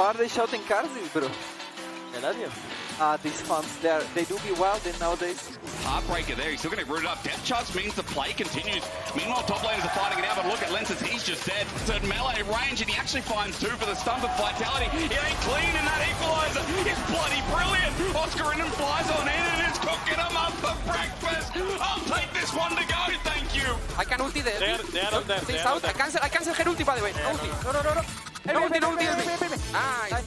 are they shouting Karzi, bro? These fans, they do be wild nowadays. Heartbreaker there, he's still getting rooted up. Death charge means the play continues. Meanwhile, top laners are fighting it out, but look at Lenses, he's just dead. So melee range, and he actually finds two for the stun with Vitality. It ain't clean in that equalizer. It's bloody brilliant. Oscar in and flies on in, and it's cooking him up for breakfast. I'll take this one to go, thank you. I can ulti there. They are up there. They are up there. I cancel her ulti, by the way. Ulti. No. Nice.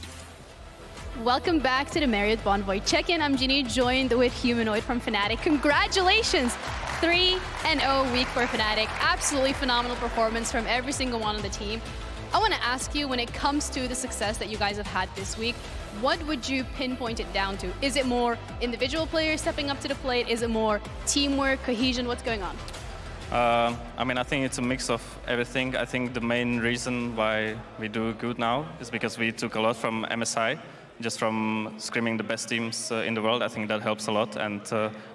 Welcome back to the Marriott Bonvoy check-in. I'm Ginny, joined with Humanoid from Fnatic. Congratulations! 3-0 week for Fnatic. Absolutely phenomenal performance from every single one on the team. I want to ask you, when it comes to the success that you guys have had this week, what would you pinpoint it down to? Is it more individual players stepping up to the plate? Is it more teamwork, cohesion? What's going on? I mean, I think it's a mix of everything. I think the main reason why we do good now is because we took a lot from MSI. Just from scrimming the best teams in the world, I think that helps a lot, and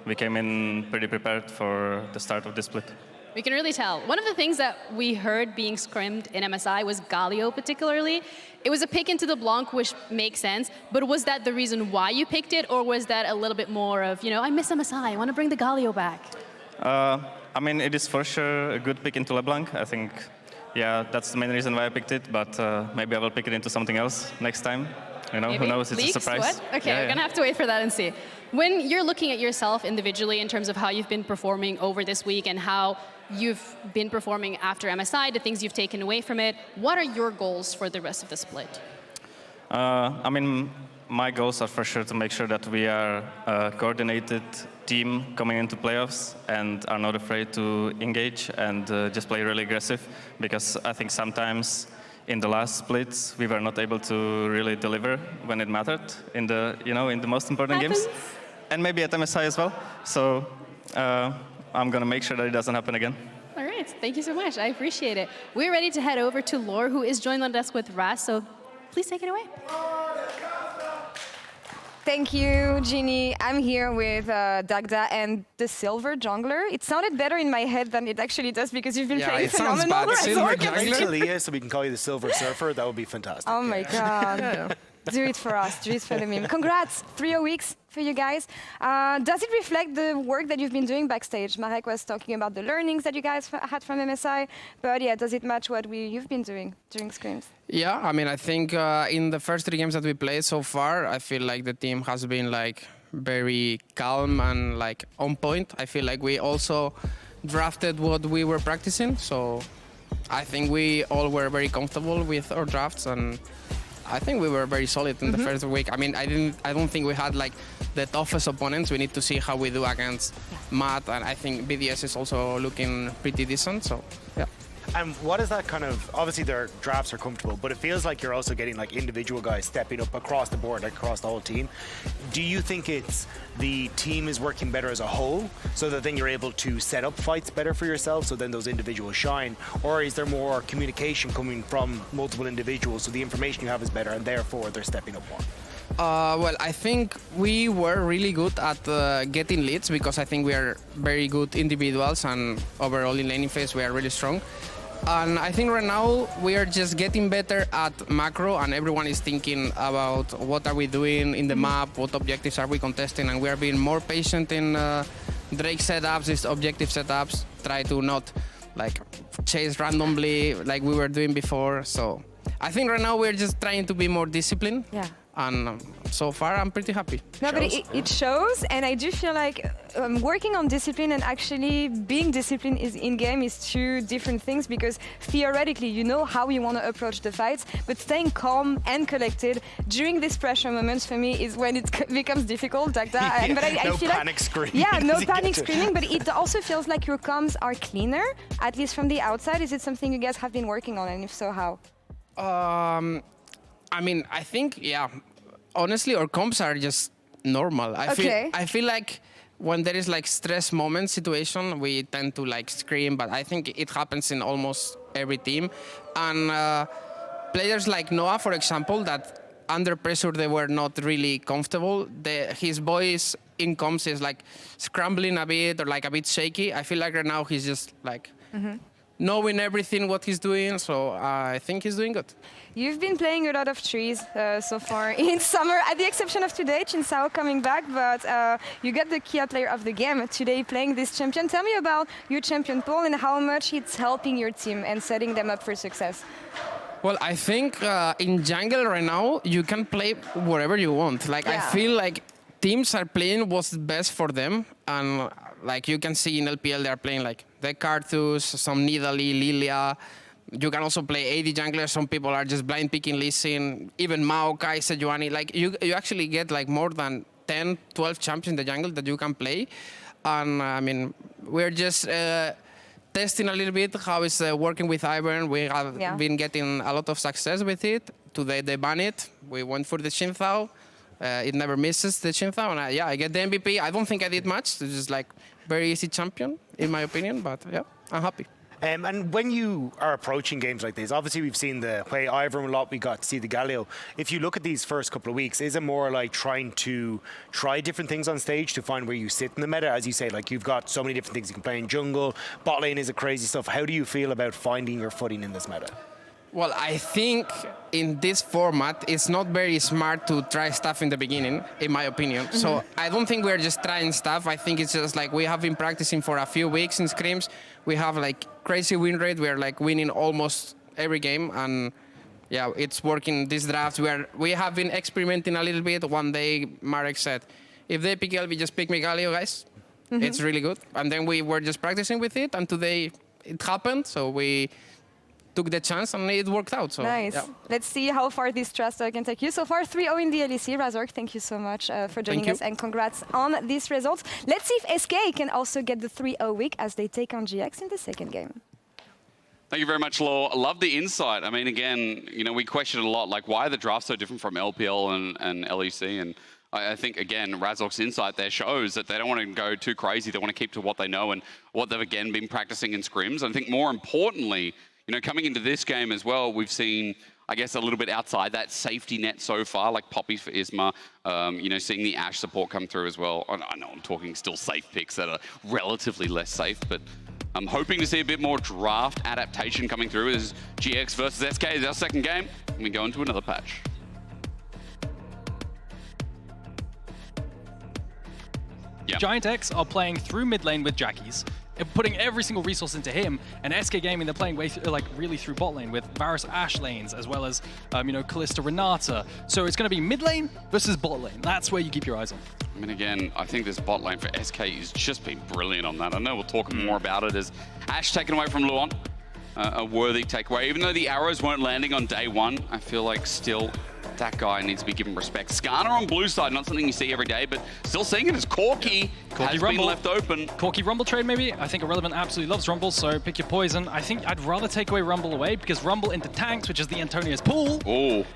we came in pretty prepared for the start of this split. We can really tell. One of the things that we heard being scrimmed in MSI was Galio particularly. It was a pick into the LeBlanc, which makes sense, but was that the reason why you picked it, or was that a little bit more of, you know, I miss MSI, I want to bring the Galio back? I mean, it is for sure a good pick into LeBlanc. I think, yeah, that's the main reason why I picked it, but maybe I will pick it into something else next time. You know, maybe? Who knows, it's Leaks? a surprise. What? Okay, we're going to have to wait for that and see. When you're looking at yourself individually in terms of how you've been performing over this week and how you've been performing after MSI, the things you've taken away from it, what are your goals for the rest of the split? I mean, my goals are for sure to make sure that we are a coordinated team coming into playoffs and are not afraid to engage and just play really aggressive, because I think sometimes in the last splits, we were not able to really deliver when it mattered in the, in the most important games, and maybe at MSI as well. So I'm going to make sure that it doesn't happen again. All right, thank you so much. I appreciate it. We're ready to head over to Laure, who is joined on the desk with Raz. So please take it away. Thank you, Ginny. I'm here with Dagda and the Silver Jungler. It sounded better in my head than it actually does because you've been playing phenomenal. Silver Jungler? So we can call you the Silver Surfer. That would be fantastic. Oh my God. Do it for us. Do it for the meme. Congrats. 3 weeks for you guys. Does it reflect the work that you've been doing backstage? Marek was talking about the learnings that you guys had from MSI. But yeah, does it match what you've been doing during scrims? Yeah, I mean, I think in the first 3 games that we played so far, I feel like the team has been like very calm and like on point. I feel like we also drafted what we were practicing. So I think we all were very comfortable with our drafts, and I think we were very solid in the first week. I mean, I don't think we had like the toughest opponents. We need to see how we do against Matt, and I think BDS is also looking pretty decent. So yeah. And what is that kind of, obviously their drafts are comfortable, but it feels like you're also getting like individual guys stepping up across the board, like across the whole team. Do you think it's the team is working better as a whole, so that then you're able to set up fights better for yourself, so then those individuals shine? Or is there more communication coming from multiple individuals, so the information you have is better and therefore they're stepping up more? Well, I think we were really good at getting leads, because I think we are very good individuals, and overall in laning phase we are really strong. And I think right now we are just getting better at macro, and everyone is thinking about what are we doing in the map, what objectives are we contesting, and we are being more patient in Drake setups, these objective setups, try to not like chase randomly like we were doing before. So I think right now we're just trying to be more disciplined. Yeah. And so far, I'm pretty happy. No, but it shows, and I do feel like working on discipline and actually being disciplined in-game is 2 different things, because theoretically, you know how you want to approach the fights, but staying calm and collected during these pressure moments for me is when it becomes difficult. Dagda. Yeah, but I no feel panic like, screaming. Yeah, no panic screaming, but it also feels like your comms are cleaner, at least from the outside. Is it something you guys have been working on, and if so, how? I mean, I think, yeah, honestly, our comps are just normal. I feel like when there is like stress moment situation, we tend to like scream, but I think it happens in almost every team. And players like Noah, for example, that under pressure they were not really comfortable. His voice in comms is like scrambling a bit or like a bit shaky. I feel like right now he's just like knowing everything what he's doing. So I think he's doing good. You've been playing a lot of trees so far in summer, at the exception of today, Chinsao coming back, but you got the key player of the game today playing this champion. Tell me about your champion pool and how much it's helping your team and setting them up for success. Well, I think in jungle right now, you can play whatever you want. Like, I feel like teams are playing what's best for them. And like you can see in LPL, they're playing like the Carthus, some Nidalee, Lilia. You can also play AD jungler. Some people are just blind picking Lee Sin, even Maokai, Sejuani. Like you actually get like more than 10, 12 champions in the jungle that you can play. And I mean, we're just testing a little bit how it's working with Ivern. We have been getting a lot of success with it. Today they banned it. We went for the Xingqiao. It never misses the Xingqiao. And I get the MVP. I don't think I did much. It's just like very easy champion, in my opinion. But yeah, I'm happy. And when you are approaching games like this, obviously we've seen the play Ivern a lot, we got to see the Galio. If you look at these first couple of weeks, is it more like trying to try different things on stage to find where you sit in the meta? As you say, like you've got so many different things you can play in jungle, bot lane is a crazy stuff. How do you feel about finding your footing in this meta? Well, I think in this format, it's not very smart to try stuff in the beginning, in my opinion. So I don't think we're just trying stuff. I think it's just like we have been practicing for a few weeks in scrims. We have like crazy win rate. We're like winning almost every game. And yeah, it's working this draft. We have been experimenting a little bit. One day, Marek said, if they pick LB, just pick me Galio, guys. It's really good. And then we were just practicing with it. And today it happened. So we took the chance and it worked out. So, nice. Yeah. Let's see how far this trust can take you. So far, 3-0 in the LEC. Razork, thank you so much for joining us and congrats on these results. Let's see if SK can also get the 3-0 week as they take on GX in the second game. Thank you very much, Laure. I love the insight. I mean, again, you know, we questioned a lot, like, why are the drafts so different from LPL and LEC? And I think, again, Razork's insight there shows that they don't want to go too crazy. They want to keep to what they know and what they've, again, been practicing in scrims. I think more importantly, you know, coming into this game as well, we've seen, I guess, a little bit outside that safety net so far, like Poppy for Isma, you know, seeing the Ashe support come through as well. I know I'm talking still safe picks that are relatively less safe, but I'm hoping to see a bit more draft adaptation coming through as GX versus SK is our second game, and we go into another patch. Yeah. GIANTX are playing through mid lane with Jackies, putting every single resource into him, and SK Gaming, they're playing really through bot lane with Varus Ashe lanes, as well as, you know, Kalista Renata. So it's going to be mid lane versus bot lane. That's where you keep your eyes on. I mean, again, I think this bot lane for SK has just been brilliant on that. I know we'll talk more about it as Ashe taken away from Luon. A worthy takeaway. Even though the arrows weren't landing on day one, I feel like still that guy needs to be given respect. Skarner on blue side, not something you see every day, but still seeing it as Corki has been left open. Corki Rumble trade maybe? I think Irrelevant absolutely loves Rumble, so pick your poison. I think I'd rather take away Rumble away because Rumble into tanks, which is the Antonia's pool,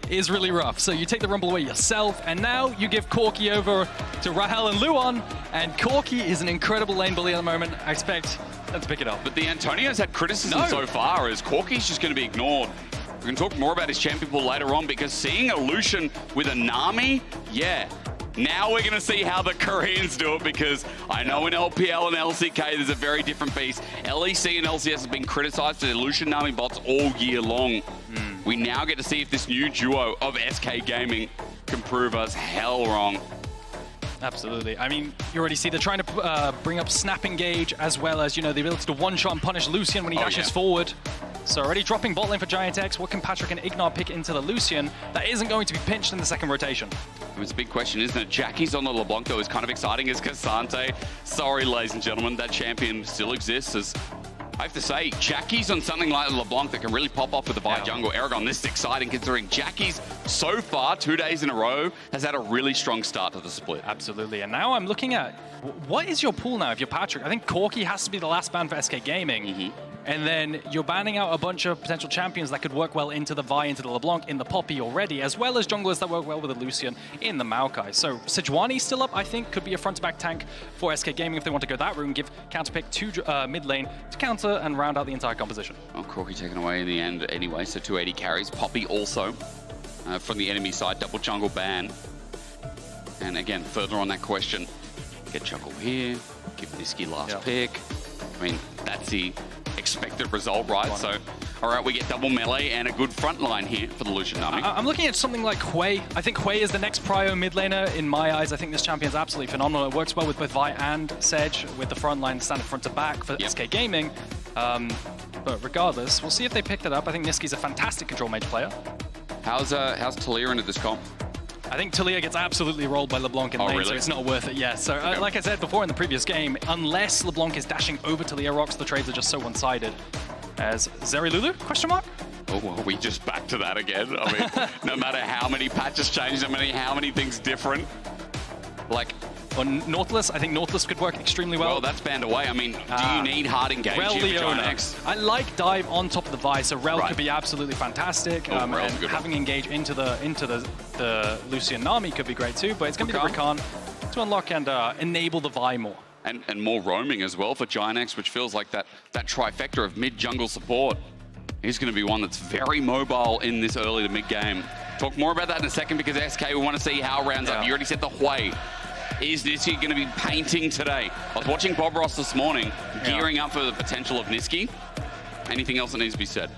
is really rough. So you take the Rumble away yourself, and now you give Corki over to Rahel and Luon, and Corki is an incredible lane bully at the moment. I expect them to pick it up. But the Antonia's had criticism so far as Corki's just going to be ignored. We can talk more about his champion pool later on because seeing a Lucian with a Nami, now we're going to see how the Koreans do it because I know in LPL and LCK there's a very different beast. LEC and LCS have been criticized for their Lucian Nami bots all year long. We now get to see if this new duo of SK Gaming can prove us hell wrong. Absolutely. I mean, you already see they're trying to bring up Snap Engage as well as, you know, the ability to one-shot and punish Lucian when he dashes forward. So already dropping bot lane for GIANTX. What can Patrik and IgNar pick into the Lucian that isn't going to be pinched in the second rotation? It's a big question, isn't it? Jackie's on the LeBlanc, though, is kind of exciting as Cassante. Sorry, ladies and gentlemen, that champion still exists as I have to say, Jackie's on something like LeBlanc that can really pop off with the Vi jungle. Eragon, this is exciting considering Jackie's so far, 2 days in a row, has had a really strong start to the split. Absolutely. And now I'm looking at, what is your pool now if you're Patrik? I think Corki has to be the last ban for SK Gaming. And then you're banning out a bunch of potential champions that could work well into the Vi, into the LeBlanc, in the Poppy already, as well as junglers that work well with the Lucian in the Maokai. So Sejuani still up, I think, could be a front-to-back tank for SK Gaming if they want to go that route and give counterpick to mid lane to counter and round out the entire composition. Well, Corki taken away in the end anyway, so 280 carries. Poppy also from the enemy side, double jungle ban. And again, further on that question, get jungle here, give Nisqy last pick. I mean, that's the expected result, right? So, all right, we get double melee and a good front line here for the Lucian Nami. I'm looking at something like Hwei. I think Hwei is the next prio mid laner in my eyes. I think this champion's absolutely phenomenal. It works well with both Vi and Sej, with the front line standing front to back for SK Gaming. But regardless, we'll see if they picked it up. I think Nisqy's a fantastic control mage player. How's Talia into this comp? I think Talia gets absolutely rolled by LeBlanc in lane, so it's not worth it yet. So like I said before in the previous game, unless LeBlanc is dashing over Talia rocks, the trades are just so one-sided. As Zeri Lulu, question mark? Oh, are we just back to that again? I mean, no matter how many patches change, how many things different, like... On Nautilus, I think Nautilus could work extremely well. Well, that's banned away. I mean, do you need hard engage here for GIANTX? I like dive on top of the Vi, so Rel could be absolutely fantastic. And having engage into the Lucian Nami could be great too, but it's going to be the Rakan to unlock and enable the Vi more. And more roaming as well for GIANTX, which feels like that trifecta of mid-jungle support. He's going to be one that's very mobile in this early to mid-game. Talk more about that in a second, because SK, we want to see how it rounds up. You already said the Hwei. Is Nisqy going to be painting today? I was watching Bob Ross this morning, gearing up for the potential of Nisqy. Anything else that needs to be said?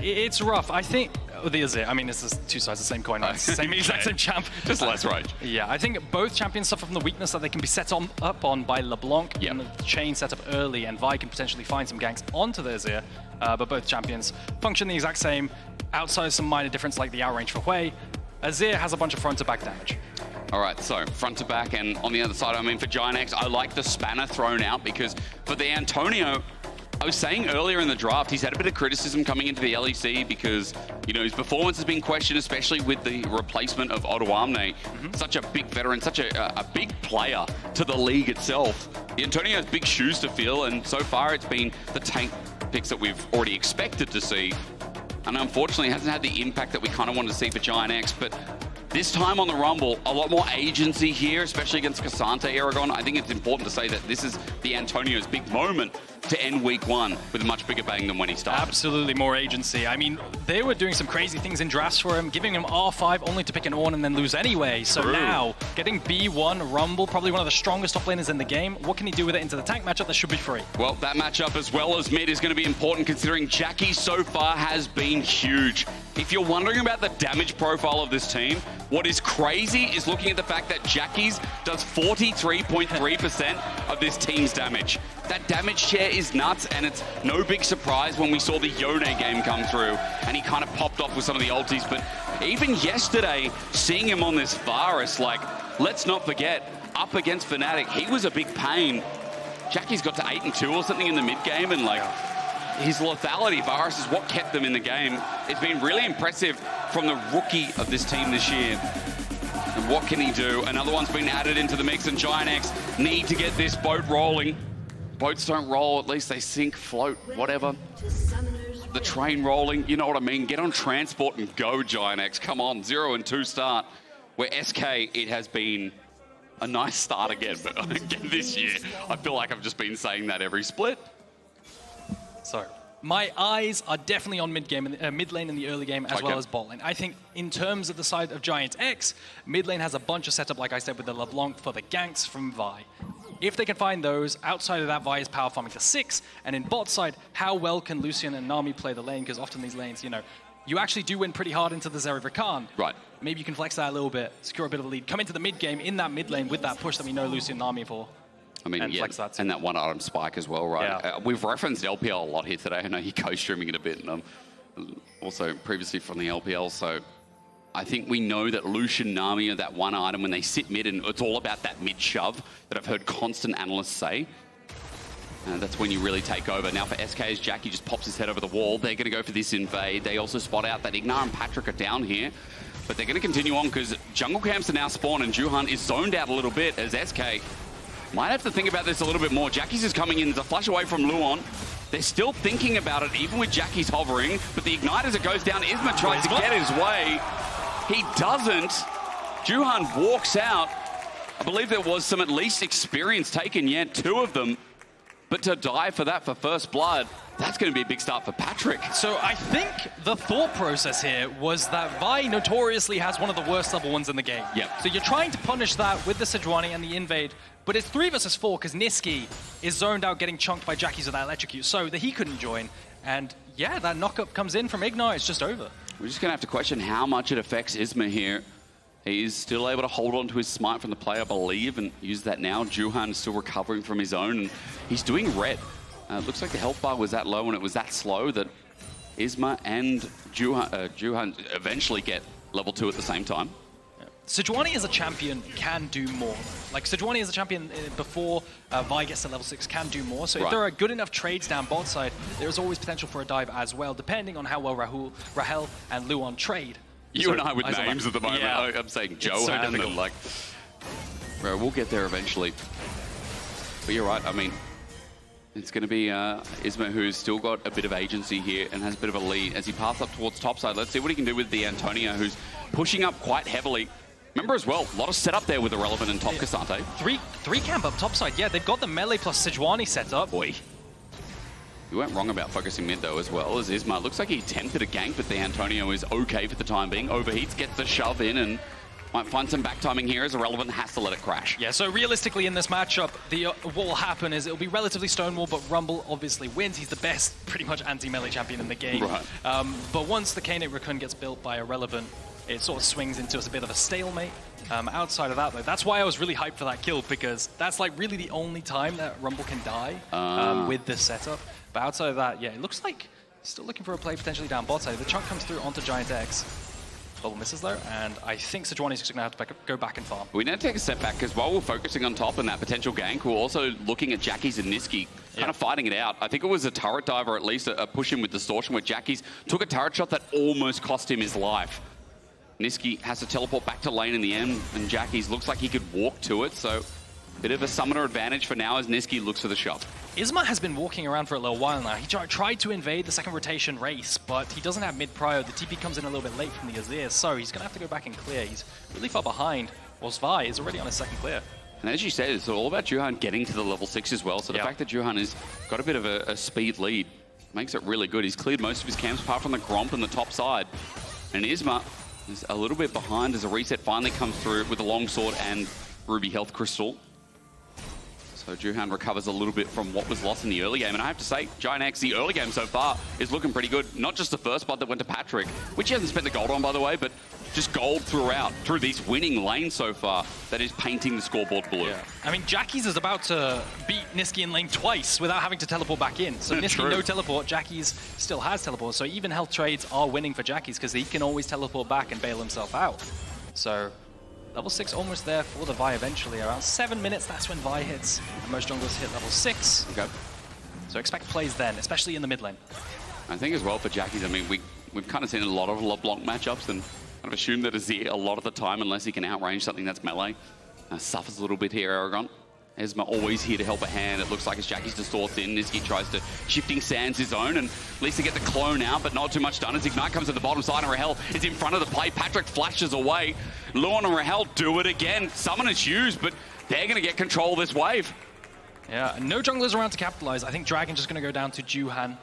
It's rough. I think the Azir, I mean, it's just two sides of the same coin, right? It's the exact same champ. Just less range. Yeah, I think both champions suffer from the weakness that they can be set up on by LeBlanc and the chain set up early, and Vi can potentially find some ganks onto the Azir. But both champions function the exact same, outside of some minor difference like the outrange for Hwei. Azir has a bunch of front to back damage. All right, so front to back, and on the other side, I mean, for GIANTX, I like the spanner thrown out, because for the Antonio, I was saying earlier in the draft, he's had a bit of criticism coming into the LEC because, you know, his performance has been questioned, especially with the replacement of Odoamne. Such a big veteran, such a big player to the league itself. The Antonio has big shoes to fill, and so far it's been the tank picks that we've already expected to see. And unfortunately, hasn't had the impact that we kind of wanted to see for GIANTX, but this time on the Rumble, a lot more agency here, especially against Cassante Eragon. I think it's important to say that this is the Antonio's big moment to end week one with a much bigger bang than when he started. Absolutely more agency. I mean, they were doing some crazy things in drafts for him, giving him R5 only to pick an Ornn and then lose anyway. So now, getting B1 Rumble, probably one of the strongest top laners in the game. What can he do with it into the tank matchup that should be free? Well, that matchup as well as mid is going to be important, considering Jackie so far has been huge. If you're wondering about the damage profile of this team, what is crazy is looking at the fact that Jackie's does 43.3% of this team's damage. That damage share is nuts, and it's no big surprise when we saw the Yone game come through, and he kind of popped off with some of the ultis. But even yesterday, seeing him on this Varus, like, let's not forget, up against Fnatic, he was a big pain. Jackie's got to 8-2 or something in the mid game, and like, his lethality, Varus, is what kept them in the game. It's been really impressive from the rookie of this team this year. And what can he do? Another one's been added into the mix, and GIANTX need to get this boat rolling. Boats don't roll, at least they sink, float, whatever. The train rolling, you know what I mean? Get on transport and go, GIANTX. Come on, 0-2 start. Where SK, it has been a nice start again, but again this year, I feel like I've just been saying that every split. So, my eyes are definitely on mid lane in the early game as well as bot lane. I think in terms of the side of GIANTX, mid lane has a bunch of setup, like I said, with the LeBlanc for the ganks from Vi. If they can find those, outside of that, Vi is power farming to 6. And in bot side, how well can Lucian and Nami play the lane? Because often these lanes, you know, you actually do win pretty hard into the Zeri Rakan. Right. Maybe you can flex that a little bit, secure a bit of a lead, come into the mid game in that mid lane with that push that we know Lucian and Nami for. I mean, yeah, and that one item spike as well, right? Yeah. We've referenced LPL a lot here today. I know you're co-streaming it a bit, and also previously from the LPL, so I think we know that Lucian, Nami are that one item when they sit mid, and it's all about that mid shove that I've heard constant analysts say. That's when you really take over. Now for SK, as Jackie just pops his head over the wall, they're going to go for this invade. They also spot out that IgNar and Patrik are down here, but they're going to continue on because jungle camps are now spawned, and Juhan is zoned out a little bit as SK might have to think about this a little bit more. Jackie's is coming in to flash away from Luon. They're still thinking about it, even with Jackie's hovering, but the Ignite as it goes down, Isma tries to get his way. He doesn't. Juhan walks out. I believe there was some at least experience taken yet, 2 of them. But to die for that for first blood, that's going to be a big start for Patrik. So I think the thought process here was that Vi notoriously has one of the worst level ones in the game. Yep. So you're trying to punish that with the Sejuani and the invade, but it's 3 versus 4 because Nisqy is zoned out getting chunked by Jackies with that electrocute, so that he couldn't join. And yeah, that knockup comes in from IgNar, it's just over. We're just going to have to question how much it affects Isma here. He's still able to hold on to his smite from the play, I believe, and use that now. Juhan is still recovering from his own, and he's doing red. Looks like the health bar was that low and it was that slow that Isma and Juhan eventually get level 2 at the same time. Sejuani as a champion can do more. Like, Sejuani as a champion before Vi gets to level 6 can do more. So if there are good enough trades down bot side, there is always potential for a dive as well, depending on how well Rahel and Luon trade. You and I with names at the moment. Yeah. I'm saying Johan and like, bro, we'll get there eventually. But you're right. I mean, it's going to be Isma, who's still got a bit of agency here and has a bit of a lead as he passes up towards topside. Let's see what he can do with the Antonio, who's pushing up quite heavily. Remember as well, a lot of setup there with Irrelevant and Top Cassante. Three camp up topside. Yeah, they've got the melee plus Sejuani set up. Boy. You weren't wrong about focusing mid though as well as Isma. Looks like he attempted a gank, but the Antonio is okay for the time being. Overheats, gets the shove in and might find some back timing here as Irrelevant has to let it crash. Yeah, so realistically in this matchup, what will happen is it'll be relatively stonewall, but Rumble obviously wins. He's the best, pretty much anti-melee champion in the game. Right. But once the Kaynate Raccoon gets built by Irrelevant, it sort of swings into a bit of a stalemate. Outside of that, though, that's why I was really hyped for that kill, because that's like really the only time that Rumble can die with this setup. But outside of that, yeah, it looks like still looking for a play potentially down bot side. The chunk comes through onto GIANTX. Bubble misses though, and I think Sejuani's just going to have to go back and farm. We need to take a step back, because while we're focusing on top and that potential gank, we're also looking at Jackies and Nisqy kind of fighting it out. I think it was a turret dive, or at least a push in with distortion, where Jackies took a turret shot that almost cost him his life. Nisqy has to teleport back to lane in the end, and Jackies looks like he could walk to it, so bit of a summoner advantage for now as Nisqy looks for the shove. Isma has been walking around for a little while now. He tried to invade the second rotation race, but he doesn't have mid-prio. The TP comes in a little bit late from the Azir, so he's going to have to go back and clear. He's really far behind, whilst Vi is already on his second clear. And as you said, it's all about Juhan getting to the level 6 as well, so the fact that Juhan has got a bit of a speed lead makes it really good. He's cleared most of his camps apart from the Gromp and the top side. And Isma is a little bit behind as a reset finally comes through with a longsword and Ruby Health Crystal. So Juhan recovers a little bit from what was lost in the early game. And I have to say, GIANTX, the early game so far, is looking pretty good. Not just the first blood that went to Patrik, which he hasn't spent the gold on, by the way, but just gold throughout, through these winning lanes so far, that is painting the scoreboard blue. Yeah. I mean, Jackies is about to beat Nisqy in lane twice without having to teleport back in. So Nisqy, no teleport. Jackies still has teleport. So even health trades are winning for Jackies because he can always teleport back and bail himself out. So level 6 almost there for the Vi eventually. Around 7 minutes, that's when Vi hits. And most junglers hit level 6. Okay. So expect plays then, especially in the mid lane. I think as well for Jackies, I mean, we've kind of seen a lot of LeBlanc matchups, and I've assumed that Azir a lot of the time, unless he can outrange something that's melee, suffers a little bit here, Eragon. Isma always here to help a hand. It looks like as Jackies distorts in, Nisqy tries to shifting sands his own, and at least to get the clone out, but not too much done as Ignite comes to the bottom side, and Rahel is in front of the play. Patrik flashes away. Luon and Rahel do it again. Summon is used, but they're going to get control of this wave. Yeah, no junglers around to capitalize. I think Dragon just going to go down to Juhan,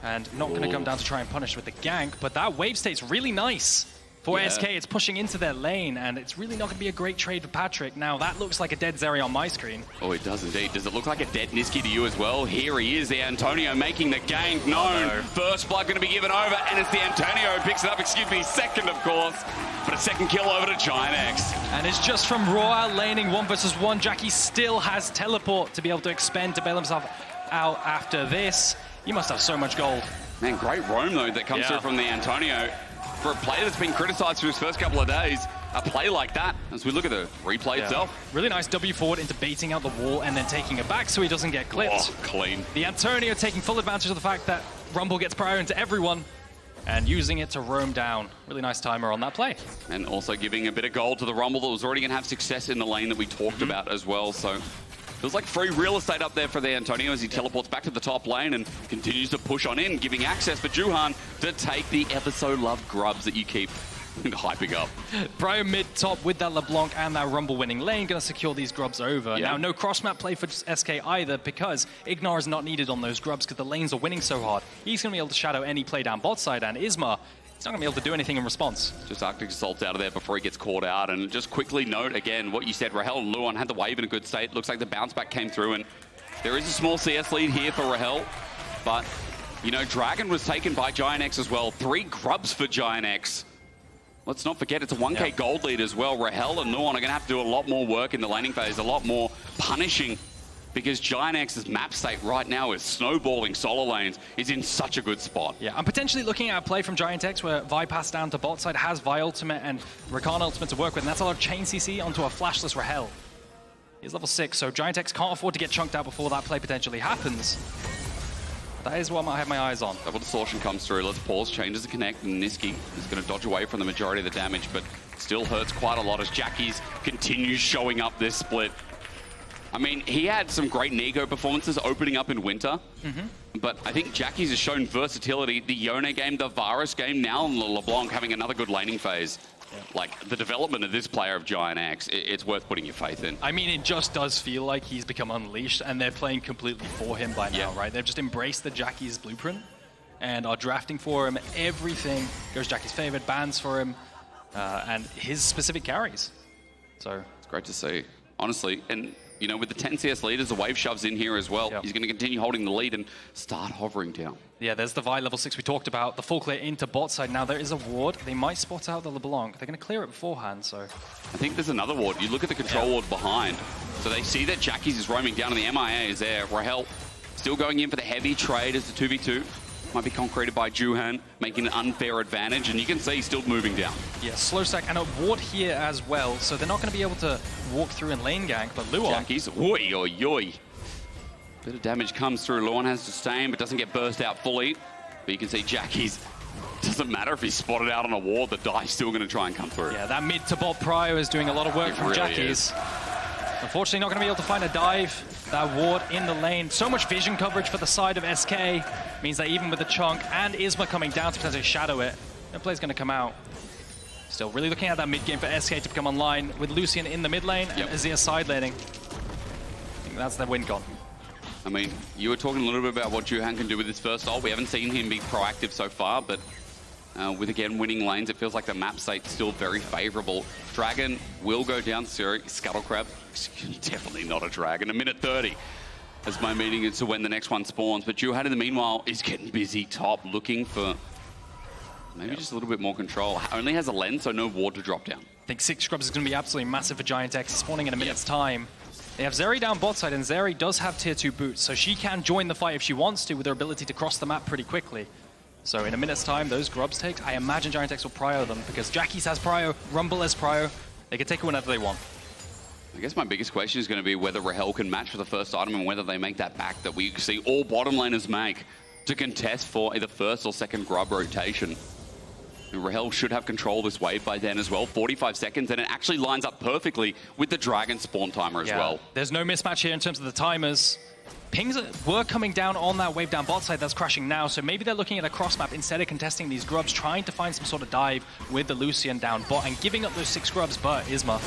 and not going to come down to try and punish with the gank, but that wave state's really nice. For SK, it's pushing into their lane, and it's really not going to be a great trade for Patrik. Now, that looks like a dead Zeri on my screen. Oh, it does indeed. Does it look like a dead Nisqy to you as well? Here he is, the Antonio making the gank known. Oh, no. First blood going to be given over, and it's the Antonio who picks it up. Excuse me, second, of course. But a second kill over to GIANTX. And it's just from raw laning 1 versus 1. Jackie still has teleport to be able to expend to bail himself out after this. You must have so much gold. Man, great roam, though, that comes through from the Antonio. For a player that's been criticized for his first couple of days, a play like that, as we look at the replay itself. Really nice W forward into baiting out the wall and then taking it back so he doesn't get clipped. Oh, clean. The Antonio taking full advantage of the fact that Rumble gets prior into everyone and using it to roam down. Really nice timer on that play. And also giving a bit of gold to the Rumble that was already going to have success in the lane that we talked about as well. So feels like free real estate up there for the Antonio as he teleports back to the top lane and continues to push on in, giving access for Juhan to take the ever so loved grubs that you keep Hyping up. Prio mid-top with that LeBlanc and that Rumble winning lane, going to secure these grubs over. Yeah. Now, no cross-map play for SK either because IgNar is not needed on those grubs because the lanes are winning so hard. He's going to be able to shadow any play down bot side, and Isma, he's not going to be able to do anything in response. Just Arctic Assault's out of there before he gets caught out. And just quickly note, again, what you said, Rahel and Luon had the wave in a good state. Looks like the bounce back came through, and there is a small CS lead here for Rahel. But, you know, Dragon was taken by GIANTX as well. 3 grubs for GIANTX. Let's not forget it's a 1k gold lead as well. Rahel and Luon are going to have to do a lot more work in the laning phase, a lot more punishing, because GIANTX's map state right now is snowballing solo lanes, is in such a good spot. Yeah, I'm potentially looking at a play from GIANTX where Vi passed down to bot side, has Vi ultimate and Rakan ultimate to work with, and that's a lot of chain CC onto a flashless Rahel. He's level 6, so GIANTX can't afford to get chunked out before that play potentially happens. That is what I have my eyes on. Double distortion comes through. Let's pause, changes the connect, and Nisqy is going to dodge away from the majority of the damage, but still hurts quite a lot as Jackie's continues showing up this split. I mean, he had some great Nego performances opening up in winter, but I think Jackie's has shown versatility. The Yone game, the Varus game, now LeBlanc having another good laning phase. Like, the development of this player of GIANTX, it's worth putting your faith in. I mean, it just does feel like he's become unleashed, and they're playing completely for him by now, right? They've just embraced the Jackie's blueprint and are drafting for him. Everything goes Jackie's favorite, bans for him, and his specific carries. So it's great to see, honestly. And you know, with the 10 CS leaders, the wave shoves in here as well. He's going to continue holding the lead and start hovering down. Yeah, there's the Vi level 6 we talked about. The full clear into bot side. Now there is a ward. They might spot out the LeBlanc. They're going to clear it beforehand, so... I think there's another ward. You look at the control ward behind. So they see that Jackie's is roaming down and the MIA is there. Rahel still going in for the heavy trade as the 2v2. Might be concreted by Juhan, making an unfair advantage, and you can see he's still moving down. Yeah, slow stack and a ward here as well, so they're not going to be able to walk through and lane gank, but Luon... Jackie's, oi, oi, oi. Bit of damage comes through. Luon has to sustain, but doesn't get burst out fully. But you can see Jackie's, doesn't matter if he's spotted out on a ward, the die's still going to try and come through. Yeah, that mid to bot prio is doing a lot of work from Jackie's. Unfortunately, not going to be able to find a dive. That ward in the lane. So much vision coverage for the side of SK. Means that even with the chunk and Isma coming down to potentially shadow it, no play's going to come out. Still really looking at that mid game for SK to become online with Lucian in the mid lane and Azir side laning. I think that's their win gone. I mean, you were talking a little bit about what Juhan can do with his first ult. We haven't seen him be proactive so far, but with, again, winning lanes, it feels like the map state's still very favorable. Dragon will go down. Scuttle Crab, definitely not a Dragon. A minute 30 as my meeting is to when the next one spawns. But Juhan, in the meanwhile, is getting busy top, looking for maybe just a little bit more control. Only has a lens, so no ward to drop down. I think 6 scrubs is going to be absolutely massive for GIANTX, spawning in a minute's time. They have Zeri down bot side, and Zeri does have tier 2 boots, so she can join the fight if she wants to with her ability to cross the map pretty quickly. So in a minute's time, those grubs take, I imagine GIANTX will prio them, because Jackie's has prio, Rumble has prio. They can take it whenever they want. I guess my biggest question is going to be whether Rahel can match for the first item and whether they make that back that we see all bottom laners make to contest for either first or second grub rotation. And Rahel should have control of this wave by then as well. 45 seconds, and it actually lines up perfectly with the Dragon spawn timer as well. There's no mismatch here in terms of the timers. Pings were coming down on that wave down bot side that's crashing now, so maybe they're looking at a cross map instead of contesting these grubs, trying to find some sort of dive with the Lucian down bot and giving up those 6 grubs, but Isma.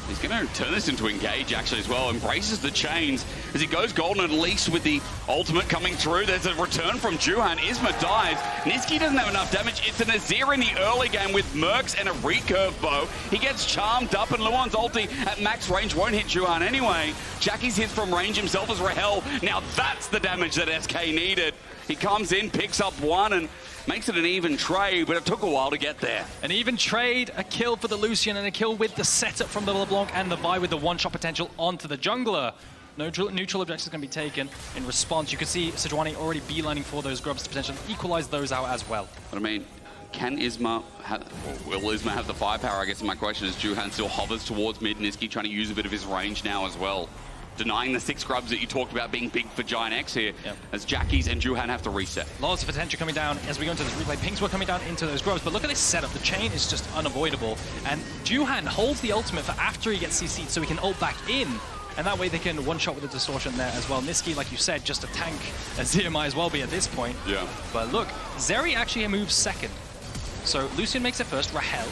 He's going to turn this into engage actually as well. Embraces the chains as he goes golden, at least with the ultimate coming through. There's a return from Juhan. Isma dies. Nisqy doesn't have enough damage. It's an Azir in the early game with Mercs and a recurve bow. He gets charmed up, and Luon's ulti at max range won't hit Juhan anyway. Jackie's hits from range himself as Rahel. Now that's the damage that SK needed. He comes in, picks up one, and makes it an even trade, but it took a while to get there. An even trade, a kill for the Lucian, and a kill with the setup from the LeBlanc and the Vi with the one-shot potential onto the jungler. No neutral objectives going to be taken in response. You can see Sejuani already beelining for those grubs to potentially equalize those out as well. But I mean, can Isma have, or will Isma have the firepower? I guess my question is, Juhan still hovers towards mid. Nisqy trying to use a bit of his range now as well. Denying the 6 grubs that you talked about being big for GIANTX here, as Jackie's and Juhan have to reset. Lots of attention coming down as we go into this replay. Pings were coming down into those grubs, but look at this setup. The chain is just unavoidable. And Juhan holds the ultimate for after he gets CC'd so he can ult back in. And that way they can one-shot with the distortion there as well. Nisqy, like you said, just a tank. Azir might as well be at this point. Yeah. But look, Zeri actually moves second. So Lucian makes it first, Rahel,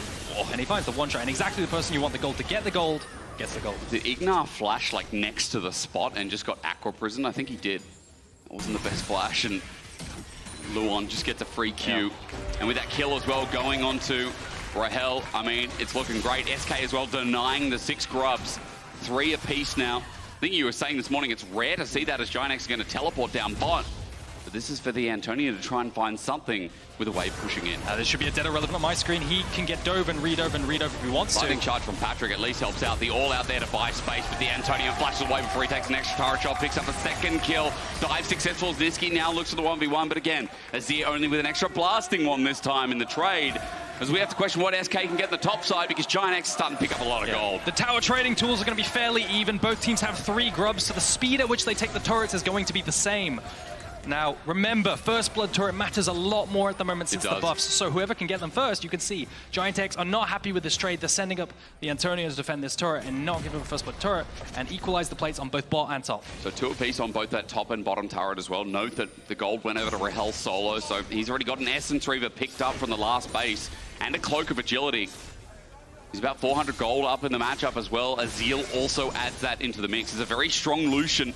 and he finds the one shot, and exactly the person you want the gold to get the gold, gets the gold. Did IgNar flash like next to the spot and just got aqua prison? I think he did. It wasn't the best flash, and Luon just gets a free Q. And with that kill as well going on to Rahel, I mean, it's looking great. SK as well denying the 6 grubs. 3 apiece now. I think you were saying this morning it's rare to see that as GIANTX is going to teleport down bot. But this is for the Antonio to try and find something with a wave pushing in. This should be a dead irrelevant on my screen. He can get dove and read over if he wants to. Lightning charge from Patrik at least helps out. The all out there to buy space, but the Antonio flashes away before he takes an extra turret shot, picks up a second kill. Dive successful as Nisqy now looks for the 1v1, but again, Azir only with an extra blasting one this time in the trade. As we have to question what SK can get in the top side because GIANTX is starting to pick up a lot of gold. The tower trading tools are going to be fairly even. Both teams have 3 grubs, so the speed at which they take the turrets is going to be the same. Now, remember, first blood turret matters a lot more at the moment since the buffs, so whoever can get them first, you can see GIANTX are not happy with this trade. They're sending up the Antonio to defend this turret and not giving him a first blood turret and equalize the plates on both bot and top. So 2 apiece on both that top and bottom turret as well. Note that the gold went over to Rahel solo, so he's already got an Essence Reaver picked up from the last base and a Cloak of Agility. He's about 400 gold up in the matchup as well. Azir also adds that into the mix. It's a very strong Lucian.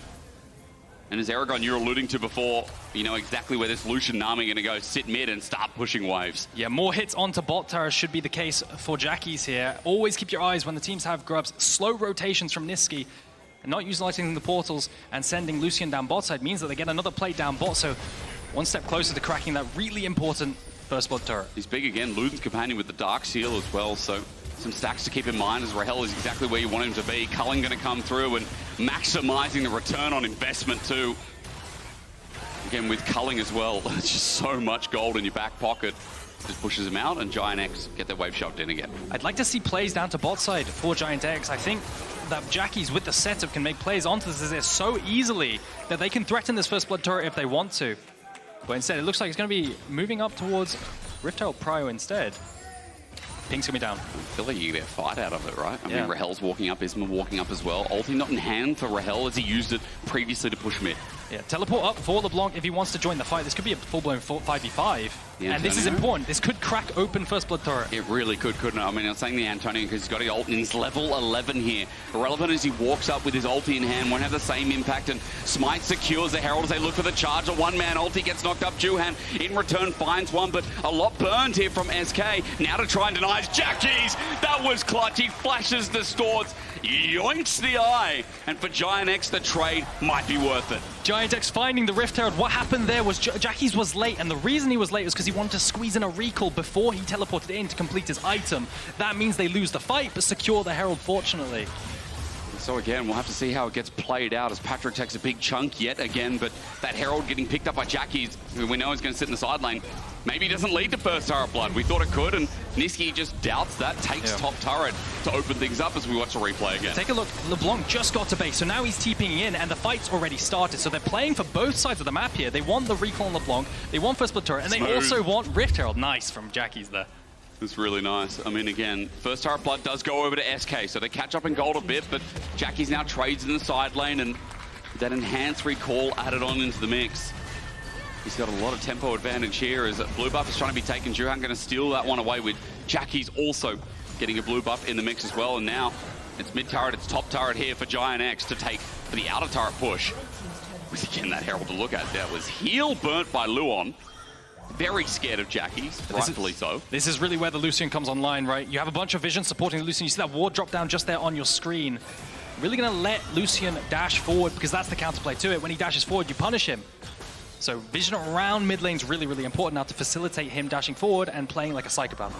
And as Eragon, you're alluding to before, you know exactly where this Lucian Nami going to go sit mid and start pushing waves. Yeah, more hits onto bot towers should be the case for Jackies here. Always keep your eyes when the teams have grubs. Slow rotations from Nisqy and not utilizing the portals and sending Lucian down bot side means that they get another plate down bot. So one step closer to cracking that really important first blood turret. He's big again. Luden's companion with the Dark Seal as well. So some stacks to keep in mind as Rahel is exactly where you want him to be. Cullen going to come through and maximizing the return on investment too. Again with culling as well. It's just so much gold in your back pocket. Just pushes him out and GIANTX get their wave shoved in again. I'd like to see plays down to bot side for GIANTX. I think that Jackies with the setup can make plays onto this Azir so easily that they can threaten this first blood turret if they want to. But instead it looks like it's going to be moving up towards Rift Herald Prio instead. Ping's gonna be down. I feel like you get a fight out of it, right? I mean, Rahel's walking up, Isma walking up as well. Ulti not in hand for Rahel as he used it previously to push mid. Yeah, teleport up for LeBlanc if he wants to join the fight. This could be a full-blown 5v5. And this is important. This could crack open first blood turret. It really could, couldn't it? I mean, I'm saying the Antonio because he's got his ult and he's level 11 here. Irrelevant as he walks up with his ulti in hand, won't have the same impact. And Smite secures the Herald as they look for the charge. A one-man ulti gets knocked up. Juhan in return finds one, but a lot burned here from SK. Now to try and deny Jackies. That was clutch. He flashes the Storts, yoinks the eye. And for GIANTX, the trade might be worth it. GIANTX finding the Rift Herald. What happened there was Jackies was late, and the reason he was late was because he wanted to squeeze in a recall before he teleported in to complete his item. That means they lose the fight, but secure the Herald, fortunately. So again, we'll have to see how it gets played out as Patrik takes a big chunk yet again, but that Herald getting picked up by Jackies, who we know is going to sit in the side lane, maybe doesn't lead to first turret blood. We thought it could, and Nisqy just doubts that, takes top turret to open things up as we watch the replay again. Take a look, LeBlanc just got to base, so now he's TPing in, and the fight's already started. So they're playing for both sides of the map here. They want the recall on LeBlanc, they want first blood turret, and they also want Rift Herald. Nice from Jackies there. It's really nice. I mean, again, first turret blood does go over to SK, so they catch up in gold a bit, but Jackies now trades in the side lane, and that enhanced recall added on into the mix. He's got a lot of tempo advantage here as blue buff is trying to be taken. Juhan going to steal that one away with Jackies also getting a blue buff in the mix as well, and now it's mid turret, it's top turret here for GIANTX to take for the outer turret push. With again that Herald to look at, that was heel burnt by Luon. Very scared of Jackies, rightfully so. This is really where the Lucian comes online, right? You have a bunch of vision supporting the Lucian. You see that ward drop down just there on your screen. Really going to let Lucian dash forward because that's the counterplay to it. When he dashes forward, you punish him. So vision around mid lane is really, really important now to facilitate him dashing forward and playing like a psychopath.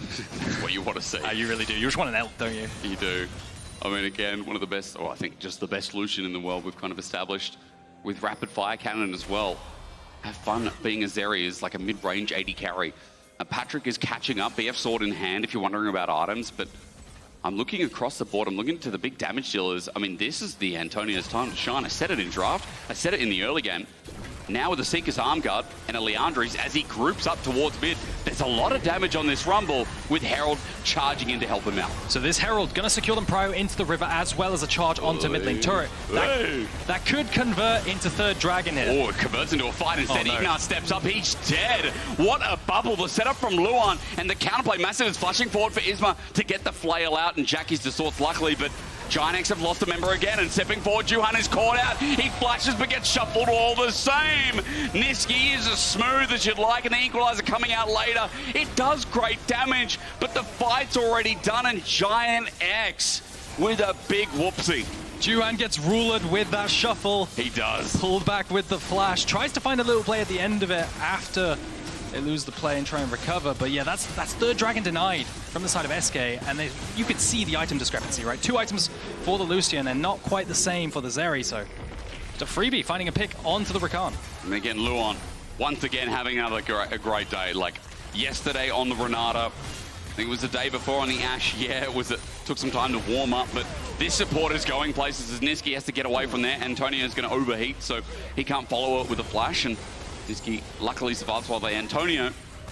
That's what you want to see. You really do. You just want an ult, don't you? You do. I mean, again, one of the best, or I think just the best Lucian in the world we've kind of established with rapid fire cannon as well. Have fun being a Zeri is like a mid-range AD carry. Patrik is catching up, BF sword in hand if you're wondering about items, but I'm looking across the board, I'm looking to the big damage dealers. I mean, this is the Antonio's time to shine. I said it in draft, I said it in the early game. Now with a Seeker's Arm Guard and a Leandri's as he groups up towards mid. There's a lot of damage on this Rumble with Herald charging in to help him out. So this Herald gonna secure them prio into the river as well as a charge onto mid lane turret. That could convert into third dragon here. Oh, it converts into a fight instead. Oh, no. IgNar steps up, he's dead. What a bubble. The setup from Luon and the counterplay massive is flashing forward for Isma to get the flail out, and Jackie's the source luckily, but GIANTX have lost a member again, and stepping forward, Juhan is caught out. He flashes but gets shuffled all the same. Nisqy is as smooth as you'd like, and the equalizer coming out later. It does great damage, but the fight's already done, and GIANTX with a big whoopsie. Juhan gets ruled with that shuffle. He does. Pulled back with the flash. Tries to find a little play at the end of it after they lose the play and try and recover. But yeah, that's third dragon denied from the side of SK. And you could see the item discrepancy, right? 2 items for the Lucian and not quite the same for the Zeri. So it's a freebie finding a pick onto the Rakan. And again, Luon, once again, having a great day. Like yesterday on the Renata, I think it was the day before on the Ashe. Yeah, it took some time to warm up, but this support is going places as Nisqy has to get away from there. Antonio's going to overheat, so he can't follow it with a flash, and Nisqy luckily survives while Antonio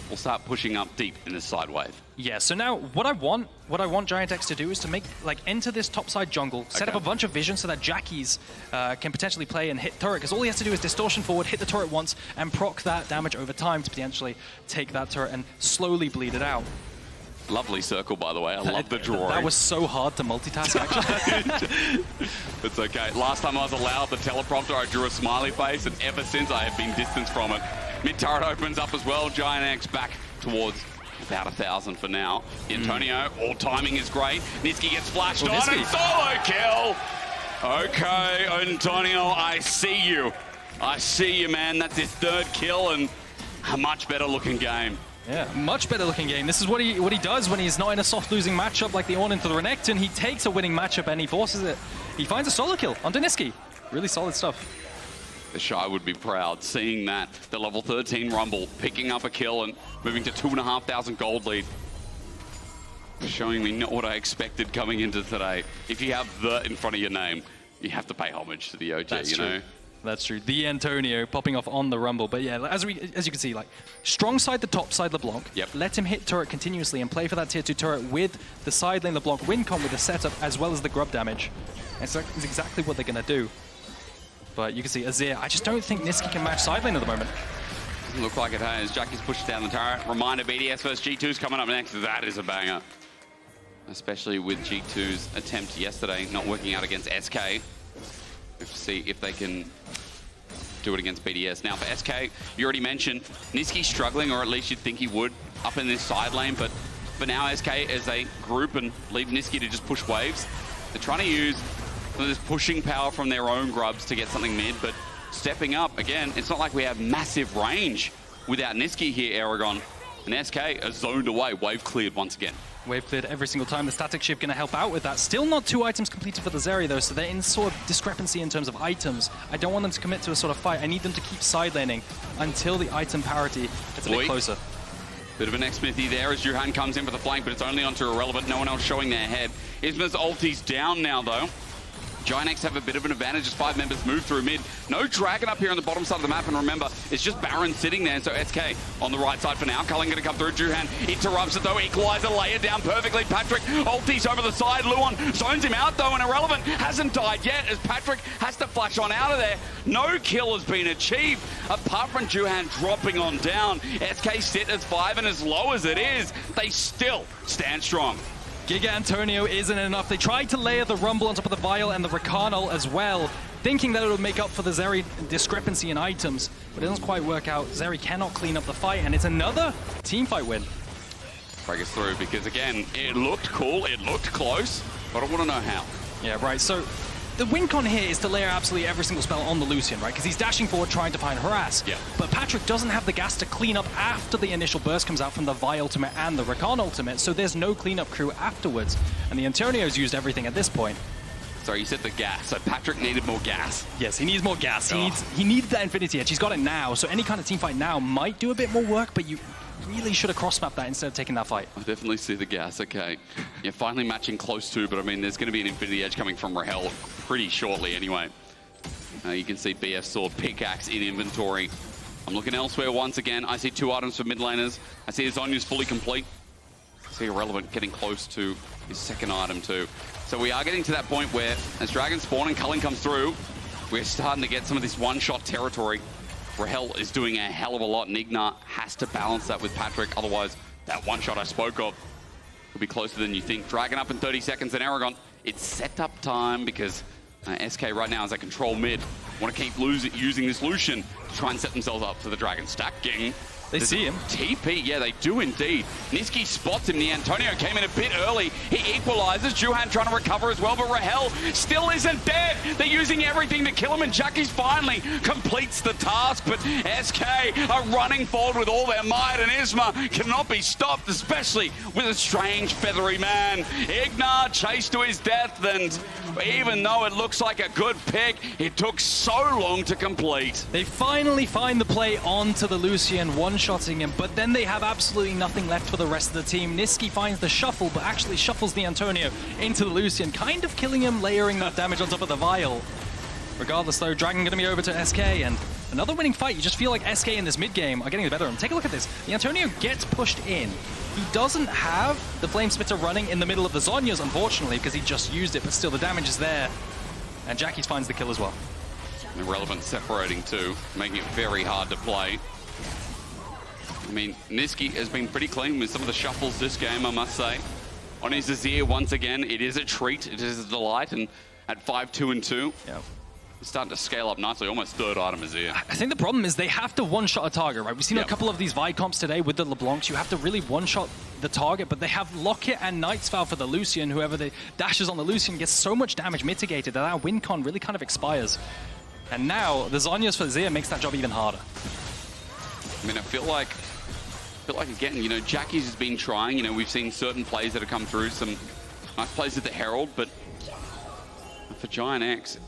will start pushing up deep in this side wave. Yeah, so now what I want GIANTX to do is to make, enter this topside jungle, set up a bunch of vision so that Jackies can potentially play and hit turret, because all he has to do is distortion forward, hit the turret once, and proc that damage over time to potentially take that turret and slowly bleed it out. Lovely circle, by the way. I love the drawing. That was so hard to multitask, actually. It's okay. Last time I was allowed the teleprompter, I drew a smiley face, and ever since I have been distanced from it. Mid turret opens up as well. GIANTX back towards about 1,000 for now. Antonio, all timing is great. Nisqy gets flashed on and solo kill. Okay, Antonio, I see you. I see you, man. That's his third kill and a much better looking game. Yeah, much better looking game. This is what he does when he's not in a soft losing matchup like the on into the Renekton. He takes a winning matchup and he forces it. He finds a solo kill onto Nisqy. Really solid stuff. The Shy would be proud seeing that. The level 13 Rumble picking up a kill and moving to 2,500 gold lead. Showing me not what I expected coming into today. If you have the in front of your name, you have to pay homage to the OG, That's know? That's true. The Antonio popping off on the Rumble. But yeah, as you can see, strong side the top side LeBlanc. Yep. Let him hit turret continuously and play for that tier 2 turret with the side lane LeBlanc win con with the setup as well as the grub damage. And so it's exactly what they're going to do. But you can see Azir, I just don't think Nisqy can match side lane at the moment. Doesn't look like it has. Jackie's pushed down the turret. Reminder, BDS versus G2's coming up next. That is a banger. Especially with G2's attempt yesterday not working out against SK. We have to see if they can do it against BDS. Now for SK, you already mentioned Nisqy struggling, or at least you'd think he would, up in this side lane. But for now, SK as a group and leave Nisqy to just push waves. They're trying to use this pushing power from their own grubs to get something mid, but stepping up, again, it's not like we have massive range without Nisqy here, Eragon. And SK are zoned away, wave cleared once again. Wave cleared every single time. The static shift going to help out with that. Still not 2 items completed for the Zeri though, so they're in sort of discrepancy in terms of items. I don't want them to commit to a sort of fight. I need them to keep side laning until the item parity gets a bit closer. Bit of an X-Smithy there as Juhan comes in for the flank, but it's only onto Irrelevant. No one else showing their head. Isma's ulti's down now though. GIANTX have a bit of an advantage as 5 members move through mid. No Dragon up here on the bottom side of the map, and remember, it's just Baron sitting there, so SK on the right side for now. Cullen going to come through. Juhan interrupts it though. Equalizer layered down perfectly. Patrik ultis over the side. Luon zones him out though, and Irrelevant hasn't died yet as Patrik has to flash on out of there. No kill has been achieved apart from Juhan dropping on down. SK sit as 5, and as low as it is, they still stand strong. Giga Antonio isn't enough. They tried to layer the Rumble on top of the Vial and the Rakan ult as well, thinking that it would make up for the Zeri discrepancy in items, but it doesn't quite work out. Zeri cannot clean up the fight, and it's another team fight win. Break us through, because again, it looked cool, it looked close, but I want to know how. Yeah, right. So the win con here is to layer absolutely every single spell on the Lucian, right? Because he's dashing forward trying to find harass. Yeah. But Patrik doesn't have the gas to clean up after the initial burst comes out from the Vi ultimate and the Rakan ultimate, so there's no cleanup crew afterwards. And the Antonio's used everything at this point. Sorry, you said the gas, so Patrik needed more gas. Yes, he needs more gas. He needs that Infinity Edge. He's got it now, so any kind of team fight now might do a bit more work, but you really should have cross-mapped that instead of taking that fight. I definitely see the gas, okay. Yeah, finally matching close to, but I mean, there's going to be an Infinity Edge coming from Rahel pretty shortly anyway. You can see BF Sword Pickaxe in inventory. I'm looking elsewhere once again. I see 2 items for mid laners. I see his Zonya's fully complete. I see Irrelevant getting close to his second item too. So we are getting to that point where, as Dragon spawn and Culling comes through, we're starting to get some of this one-shot territory. Rahel is doing a hell of a lot, and IgNar has to balance that with Patrik. Otherwise, that one-shot I spoke of will be closer than you think. Dragon up in 30 seconds, and Eragon. It's setup time because SK right now, as I control mid, want to keep using this Lucian to try and set themselves up for the Dragon stacking. They see him. TP, yeah, they do indeed. Nisqy spots him. The Antonio came in a bit early. He equalizes. Juhan trying to recover as well, but Rahel still isn't dead. They're using everything to kill him, and Jackies finally completes the task. But SK are running forward with all their might, and Isma cannot be stopped, especially with a strange feathery man. IgNar chased to his death, and even though it looks like a good pick, it took so long to complete. They finally find the play onto the Lucian, one-shotting him, but then they have absolutely nothing left for the rest of the team. Nisqy finds the shuffle, but actually shuffles the Antonio into the Lucian, kind of killing him, layering that damage on top of the Vial. Regardless though, Dragon going to be over to SK, and another winning fight. You just feel like SK in this mid-game are getting the better of him. Take a look at this. The Antonio gets pushed in. He doesn't have the Flame Spitter running in the middle of the Zonyas, unfortunately, because he just used it, but still the damage is there. And Jackies finds the kill as well. Irrelevant separating too, making it very hard to play. I mean, Nisqy has been pretty clean with some of the shuffles this game, I must say. On his Azir, once again, it is a treat, it is a delight, and at 5-2-2, it's starting to scale up nicely, almost third item Azir. I think the problem is they have to one-shot a target, right? We've seen a couple of these Vi comps today with the LeBlancs. You have to really one-shot the target, but they have Locket and Knight's Vow for the Lucian. Whoever the dashes on the Lucian gets so much damage mitigated that our win con really kind of expires. And now, the Zonyas for Azir makes that job even harder. I mean, I feel like again, you know, Jackies has been trying. You know, we've seen certain plays that have come through, some nice plays at the Herald, but for GIANTX,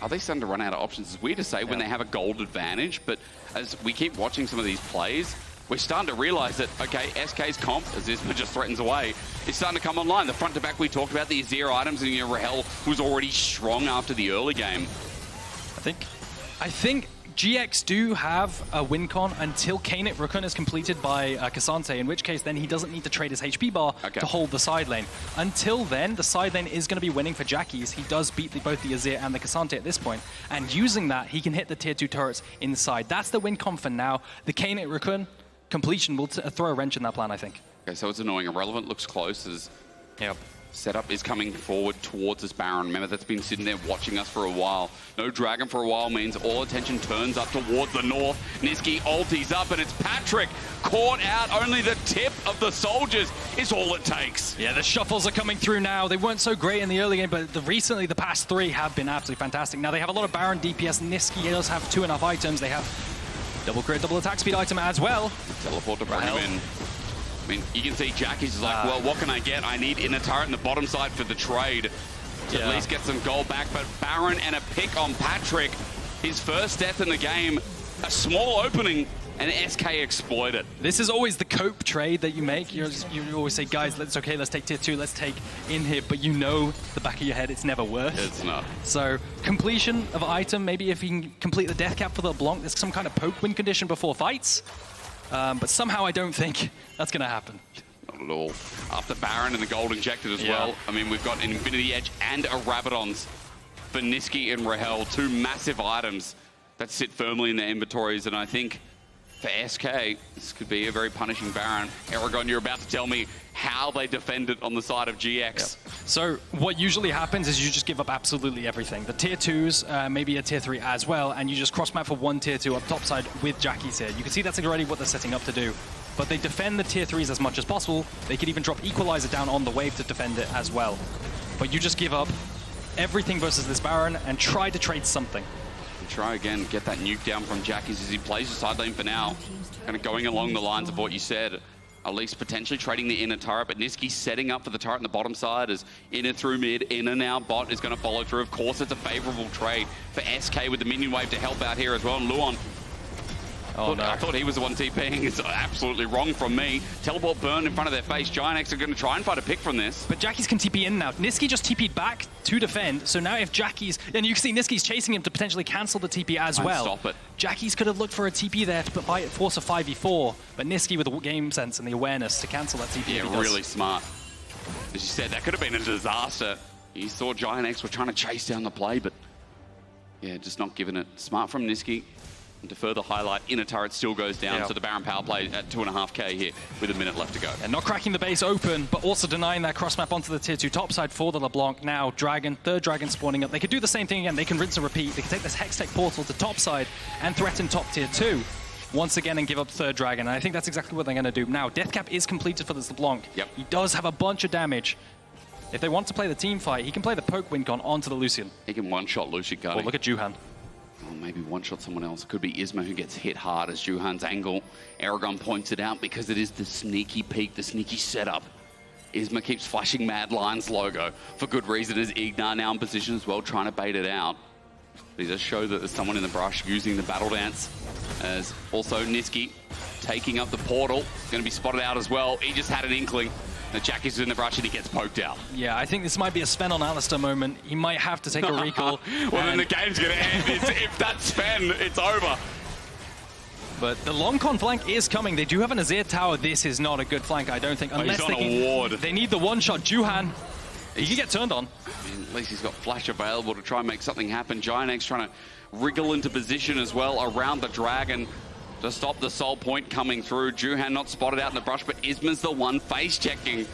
are they starting to run out of options? It's weird to say when they have a gold advantage, but as we keep watching some of these plays, we're starting to realize that, okay, SK's comp, as Isma just threatens away, is starting to come online. The front to back we talked about, the Azir items, and you know, Rahel was already strong after the early game. I think GX do have a win con until Kaynit Rakan is completed by Cassante, in which case then he doesn't need to trade his HP bar to hold the side lane. Until then, the side lane is going to be winning for Jackies. He does beat both the Azir and the Cassante at this point, and using that, he can hit the tier 2 turrets inside. That's the win con for now. The Kaynit Rakan completion will throw a wrench in that plan, I think. Okay, so it's annoying. Irrelevant looks close as setup is coming forward towards this Baron. Remember, that's been sitting there watching us for a while. No Dragon for a while means all attention turns up towards the north. Nisqy ulties up, and it's Patrik caught out. Only the tip of the soldiers is all it takes. Yeah, the shuffles are coming through now. They weren't so great in the early game, but recently the past 3 have been absolutely fantastic. Now they have a lot of Baron DPS. Nisqy does have 2 enough items. They have double crit, double attack speed item as well. Teleport to bring him in. I mean, you can see Jackies is like, well, what can I get? I need inner turret in the bottom side for the trade to at least get some gold back. But Baron and a pick on Patrik, his first death in the game, a small opening, and SK exploit it. This is always the cope trade that you make. You always say, guys, let's take tier 2, let's take in here, but you know the back of your head it's never worth. It's not. So completion of item, maybe if you can complete the death cap for the LeBlanc, there's some kind of poke win condition before fights. But somehow I don't think that's going to happen. Not at all. After Baron and the gold injected as well, I mean, we've got an Infinity Edge and a Rabadon's for Nisqy and Rahel, 2 massive items that sit firmly in their inventories, and I think for SK, this could be a very punishing Baron. Eragon, you're about to tell me how they defend it on the side of GX. So what usually happens is you just give up absolutely everything. The tier 2s, maybe a tier 3 as well, and you just cross map for 1 tier 2 up top side with Jackies here. You can see that's already what they're setting up to do. But they defend the tier 3s as much as possible. They could even drop Equalizer down on the wave to defend it as well. But you just give up everything versus this Baron and try to trade something. And try again, get that nuke down from Jackies as he plays the side lane for now. Kind of going along the lines of what you said. At least potentially trading the inner turret, but Nisqy setting up for the turret on the bottom side as inner through mid, inner now bot is going to follow through. Of course, it's a favorable trade for SK with the minion wave to help out here as well. And Luon Oh, no. I thought he was the one TPing. It's absolutely wrong from me. Teleport burn in front of their face. GIANTX are going to try and find a pick from this. But Jackies can TP in now. Nisqy just TP'd back to defend. So now if Jackies... And you can see Nisqy's chasing him to potentially cancel the TP as well. Stop it. Jackies could have looked for a TP there to force a 5v4. But Nisqy with the game sense and the awareness to cancel that TP. Yeah, really smart. As you said, that could have been a disaster. You saw GIANTX were trying to chase down the play, but yeah, just not giving it. Smart from Nisqy. And to further highlight, inner turret still goes down, so the Baron power play at 2.5k here with a minute left to go. And not cracking the base open, but also denying that cross map onto the tier 2 topside for the LeBlanc. Now, Dragon, third Dragon spawning up. They could do the same thing again. They can rinse and repeat. They can take this Hextech portal to topside and threaten top tier 2 once again and give up third Dragon. And I think that's exactly what they're going to do. Now, death cap is completed for this LeBlanc. Yep. He does have a bunch of damage. If they want to play the team fight, he can play the poke Wincon onto the Lucian. He can one-shot Lucian, can't Or he? look at Juhan. Or maybe one-shot someone else. It could be Isma who gets hit hard as Juhan's angle. Eragon points it out because it is the sneaky peek, the sneaky setup. Isma keeps flashing Mad Lions logo for good reason, as IgNar now in position as well, trying to bait it out. But he does show that there's someone in the brush using the battle dance. As also Nisqy taking up the portal. Going to be spotted out as well. He just had an inkling. The Jackie's in the brush and he gets poked out. Yeah, I think this might be a Sven on Alistair moment. He might have to take a recall. Well, then the game's going to end. If that's Sven, it's over. But the long con flank is coming. They do have an Azir tower. This is not a good flank, I don't think. Unless he's on a ward. They need the one-shot. Juhan, he can get turned on. I mean, at least he's got flash available to try and make something happen. GIANTX trying to wriggle into position as well around the Dragon to stop the soul point coming through. Juhan not spotted out in the brush, but Isma's the one face checking.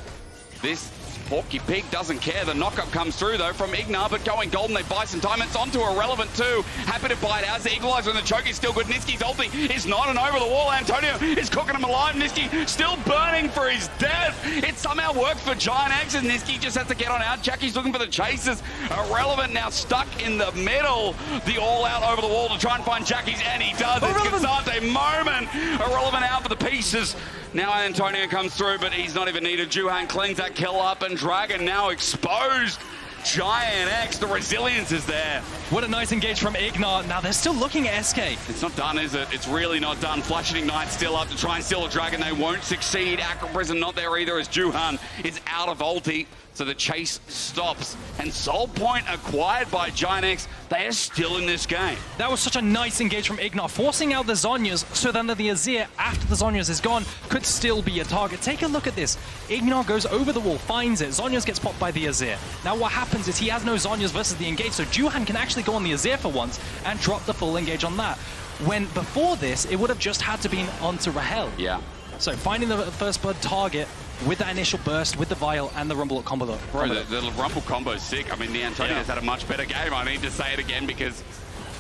This Porky Pig doesn't care. The knockup comes through though from IgNar, but going golden, they buy some time. It's onto Irrelevant too. Happy to buy it out. The equalizer and the choke is still good. Nisqy's ulti is not, and over the wall, Antonio is cooking him alive. Nisqy still burning for his death. It somehow works for GIANTX, and Nisqy just has to get on out. Jackie's looking for the chasers. Irrelevant now stuck in the middle. The all out over the wall to try and find Jackie's, and he does. It's Casante moment. Irrelevant out for the pieces. Now Antonio comes through, but he's not even needed. Juhan cleans that kill up, and Dragon now exposed. GIANTX, the resilience is there. What a nice engage from IgNar. Now they're still looking at SK. It's not done, is it? It's really not done. Flash and Ignite still up to try and steal a Dragon. They won't succeed. Acro Prison not there either, as Juhan is out of ulti. So the chase stops, and Soul Point acquired by GIANTX. They are still in this game. That was such a nice engage from IgNar, forcing out the Zhonya's, so then the Azir, after the Zhonya's is gone, could still be a target. Take a look at this. IgNar goes over the wall, finds it. Zhonya's gets popped by the Azir. Now what happens is he has no Zhonya's versus the engage, so Juhan can actually go on the Azir for once and drop the full engage on that. When before this, it would have just had to be onto Rahel. Yeah. So finding the first blood target with that initial burst, with the Vial and the Rumble combo. Bro, the Rumble combo's sick. I mean, the Antonio's had a much better game. I need to say it again because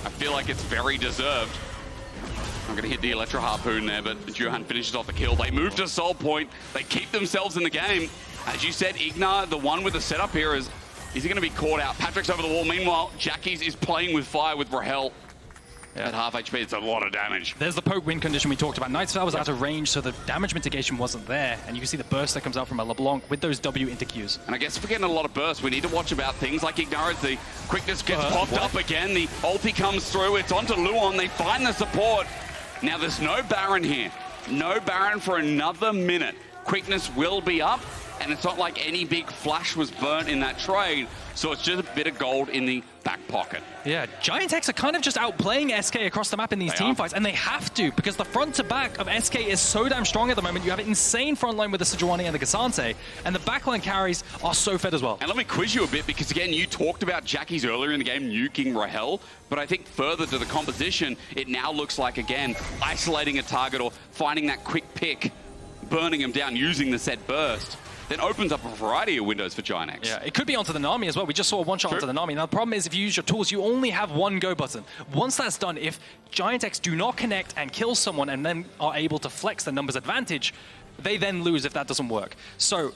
I feel like it's very deserved. I'm going to hit the Electro Harpoon there, but Juhan finishes off the kill. They move to Soul Point. They keep themselves in the game. As you said, IgNar, the one with the setup here, is he going to be caught out? Patrick's over the wall. Meanwhile, Jackie's is playing with fire with Rahel. At half HP, it's a lot of damage. There's the poke win condition we talked about. Night Spell was out of range, so the damage mitigation wasn't there. And you can see the burst that comes out from a LeBlanc with those W into Qs. And I guess if we're getting a lot of bursts, we need to watch about things like IgNar. The quickness gets popped up again. The ulti comes through. It's onto Luon. They find the support. Now there's no Baron here. No Baron for another minute. Quickness will be up. And it's not like any big flash was burnt in that trade. So it's just a bit of gold in the back pocket. Yeah, GIANTX are kind of just outplaying SK across the map in these team fights, and they have to, because the front to back of SK is so damn strong at the moment. You have an insane front line with the Sejuani and the Casante, and the backline carries are so fed as well. And let me quiz you a bit, because again, you talked about Jackie's earlier in the game nuking Rahel, but I think further to the composition, it now looks like, again, isolating a target or finding that quick pick, burning him down using the set burst. Then opens up a variety of windows for GIANTX. Yeah, it could be onto the Nami as well. We just saw a one-shot onto the Nami. Now, the problem is if you use your tools, you only have one go button. Once that's done, if GIANTX do not connect and kill someone and then are able to flex the numbers advantage, they then lose if that doesn't work. So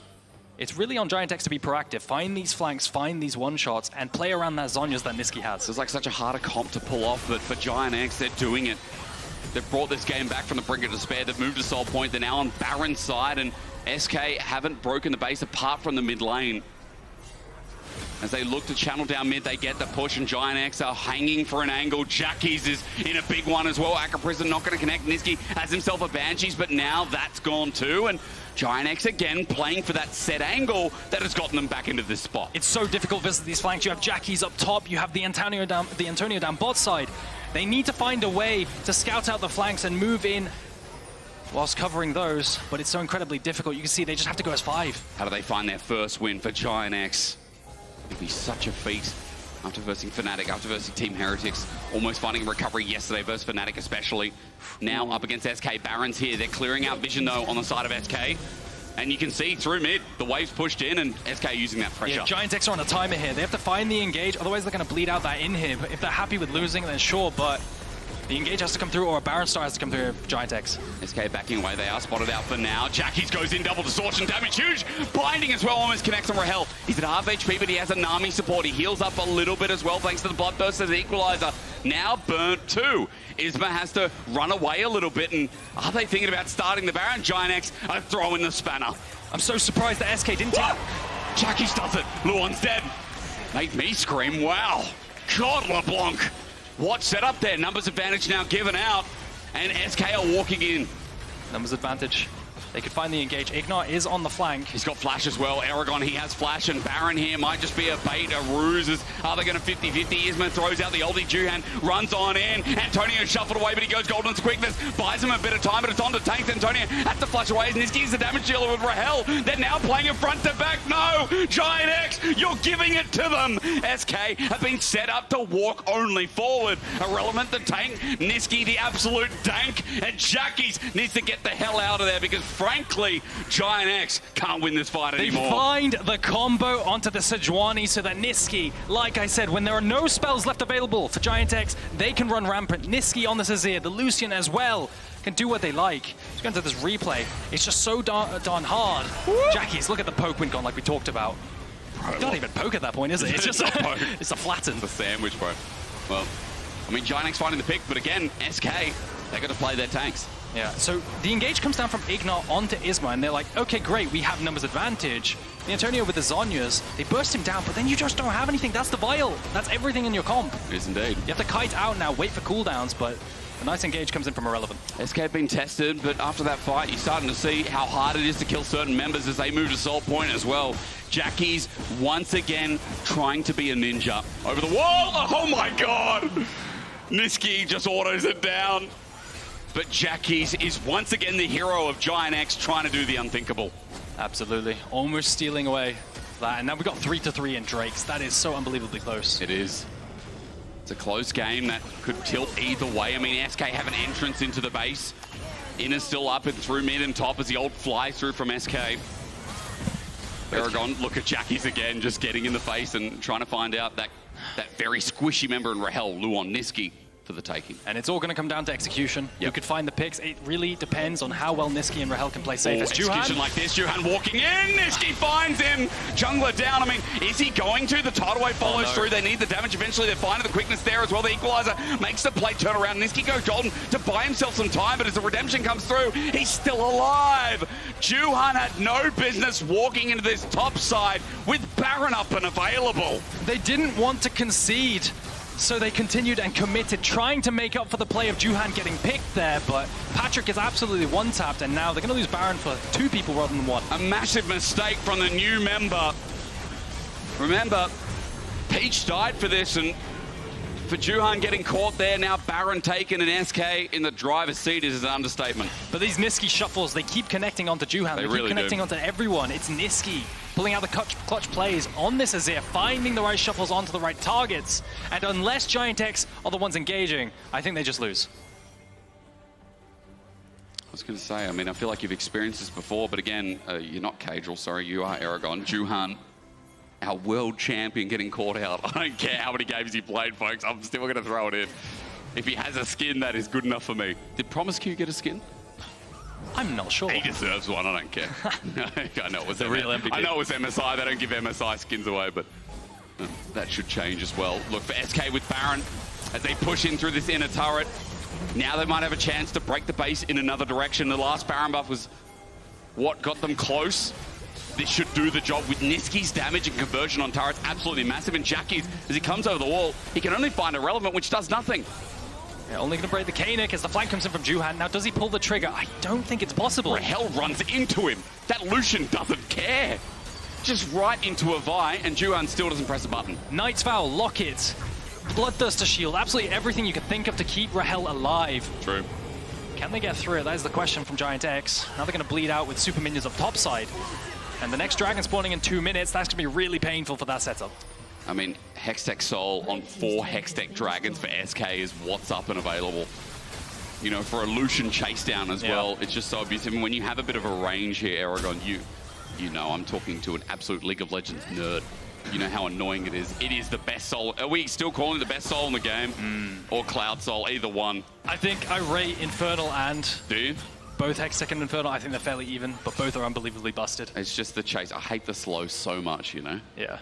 it's really on GIANTX to be proactive. Find these flanks, find these one-shots, and play around that Zhonya's that Nisqy has. It's like such a harder comp to pull off, but for GIANTX, they're doing it. They've brought this game back from the brink of despair. They've moved to Soul Point. They're now on Baron's side, and SK haven't broken the base apart from the mid lane. As they look to channel down mid, they get the push, and GIANTX are hanging for an angle. Jackie's is in a big one as well. Prison not going to connect. Nisqy has himself a Banshees, but now that's gone too. And GIANTX again playing for that set angle that has gotten them back into this spot. It's so difficult versus these flanks. You have Jackie's up top, you have the Antonio down bot side. They need to find a way to scout out the flanks and move in whilst covering those, but it's so incredibly difficult. You can see they just have to go as 5. How do they find their first win for GIANTX? It'd be such a feat after versing Fnatic, after versing Team Heretics, almost finding a recovery yesterday versus Fnatic especially. Now up against SK, Baron's here. They're clearing out vision though on the side of SK. And you can see through mid, the wave's pushed in and SK using that pressure. Yeah, GIANTX are on a timer here. They have to find the engage, otherwise they're going to bleed out that in here. If they're happy with losing, then sure, but the engage has to come through, or a Baron Star has to come through GIANTX. SK backing away, they are spotted out for now. Jackie's goes in, double distortion damage, huge! Blinding as well, almost connects on Rahel. He's at half HP, but he has a Nami support. He heals up a little bit as well, thanks to the Bloodburst as the equalizer. Now burnt too. Isma has to run away a little bit, and are they thinking about starting the Baron? GIANTX are throwing the spanner. I'm so surprised that SK didn't take... Jackie's does it. Luon's dead. Made me scream, wow. God, LeBlanc. What setup there? Numbers advantage now given out, and SK are walking in. Numbers advantage. They could find the engage. IgNar is on the flank. He's got flash as well. Eragon, he has flash, and Baron here might just be a bait, a ruse. Are they going to 50-50? Isma throws out the oldie. Juhan runs on in. Antonio shuffled away, but he goes Golden's quickness. Buys him a bit of time, but it's on to tanks. Antonio has to flash away. Nisqy is the damage dealer with Rahel. They're now playing it front to back. No! GIANTX, you're giving it to them. SK have been set up to walk only forward. Irrelevant, the tank. Nisqy, the absolute dank. And Jackie's needs to get the hell out of there because frankly, GIANTX can't win this fight anymore. They find the combo onto the Sejuani so that Nisqy, like I said, when there are no spells left available for GIANTX, they can run rampant. Nisqy on this Azir, the Lucian as well, can do what they like. Let's go into this replay. It's just so darn hard. Jackie's, look at the poke win gone like we talked about. Not even poke at that point, is it? It's just it's a flatten. It's a sandwich, bro. Well, I mean, GIANTX finding the pick, but again, SK, they got to play their tanks. Yeah, so the engage comes down from IgNar onto Isma, and they're like, okay, great, we have numbers advantage. The Antonio with the Zhonyas, they burst him down, but then you just don't have anything. That's the vial. That's everything in your comp. It is indeed. You have to kite out now, wait for cooldowns, but a nice engage comes in from Irrelevant. SK have been tested, but after that fight, you're starting to see how hard it is to kill certain members as they move to Salt Point as well. Jackie's once again trying to be a ninja. Over the wall! Oh my god! Nisqy just autos it down. But Jackie's is once again the hero of GIANTX trying to do the unthinkable. Absolutely. Almost stealing away that. And now we've got 3-3 in Drakes. That is so unbelievably close. It is. It's a close game that could tilt either way. I mean, SK have an entrance into the base. Inner's still up and through mid and top as the ult flies through from SK. Eragon, look at Jackie's again, just getting in the face and trying to find out that very squishy member in Rahel, Luon, Nisqy, for the taking. And it's all going to come down to execution. Yep. You could find the picks. It really depends on how well Nisqy and Rahel can play safe. As execution like this, Juhan walking in, Nisqy finds him, jungler down. I mean, is he going to? The tidal wave follows through. They need the damage eventually. They're finding the quickness there as well. The equalizer makes the play turn around. Nisqy goes golden to buy himself some time, but as the redemption comes through, he's still alive. Juhan had no business walking into this top side with Baron up and available. They didn't want to concede, so they continued and committed, trying to make up for the play of Juhan getting picked there, but Patrik is absolutely one-tapped, and now they're going to lose Baron for 2 people rather than 1. A massive mistake from the new member. Remember, Peach died for this, and for Juhan getting caught there, now Baron taken and SK in the driver's seat is an understatement. But these Nisqy shuffles, they keep connecting onto Juhan. They keep really connecting onto everyone. It's Nisqy pulling out the clutch plays on this Azir, finding the right shuffles onto the right targets. And unless GIANTX are the ones engaging, I think they just lose. I was going to say, I mean, I feel like you've experienced this before, but again, you're not Cadril, sorry, you are Eragon. Juhan, our world champion, getting caught out. I don't care how many games he played, folks. I'm still going to throw it in. If he has a skin, that is good enough for me. Did Promiscu get a skin? I'm not sure. He deserves one, I don't care. I know it was the real MVP. I know it was MSI, they don't give MSI skins away, but that should change as well. Look for SK with Baron as they push in through this inner turret. Now they might have a chance to break the base in another direction. The last Baron buff was what got them close. this should do the job with Nisqy's damage and conversion on turrets absolutely massive. And Jackie's, as he comes over the wall, he can only find Irrelevant, which does nothing. Yeah, only going to break the K-Nick as the flank comes in from Juhan. Now, does he pull the trigger? I don't think it's possible. Rahel runs into him. That Lucian doesn't care. Just right into a Vi, and Juhan still doesn't press a button. Knight's Vow, Locket, Bloodthirster Shield, absolutely everything you can think of to keep Rahel alive. True. Can they get through it? That is the question from GIANTX. Now they're going to bleed out with super minions up top side. And the next dragon spawning in 2 minutes, that's going to be really painful for that setup. I mean, Hextech Soul on 4 Hextech Dragons for SK is what's up and available. You know, for a Lucian chase down as well, it's just so abusive. And when you have a bit of a range here, Eragon, you know I'm talking to an absolute League of Legends nerd. You know how annoying it is. It is the best soul. Are we still calling it the best soul in the game? Or Cloud Soul, either one? I think I rate Infernal and... Do you? Both Hextech and Infernal, I think they're fairly even, but both are unbelievably busted. It's just the chase. I hate the slow so much, you know? Yeah.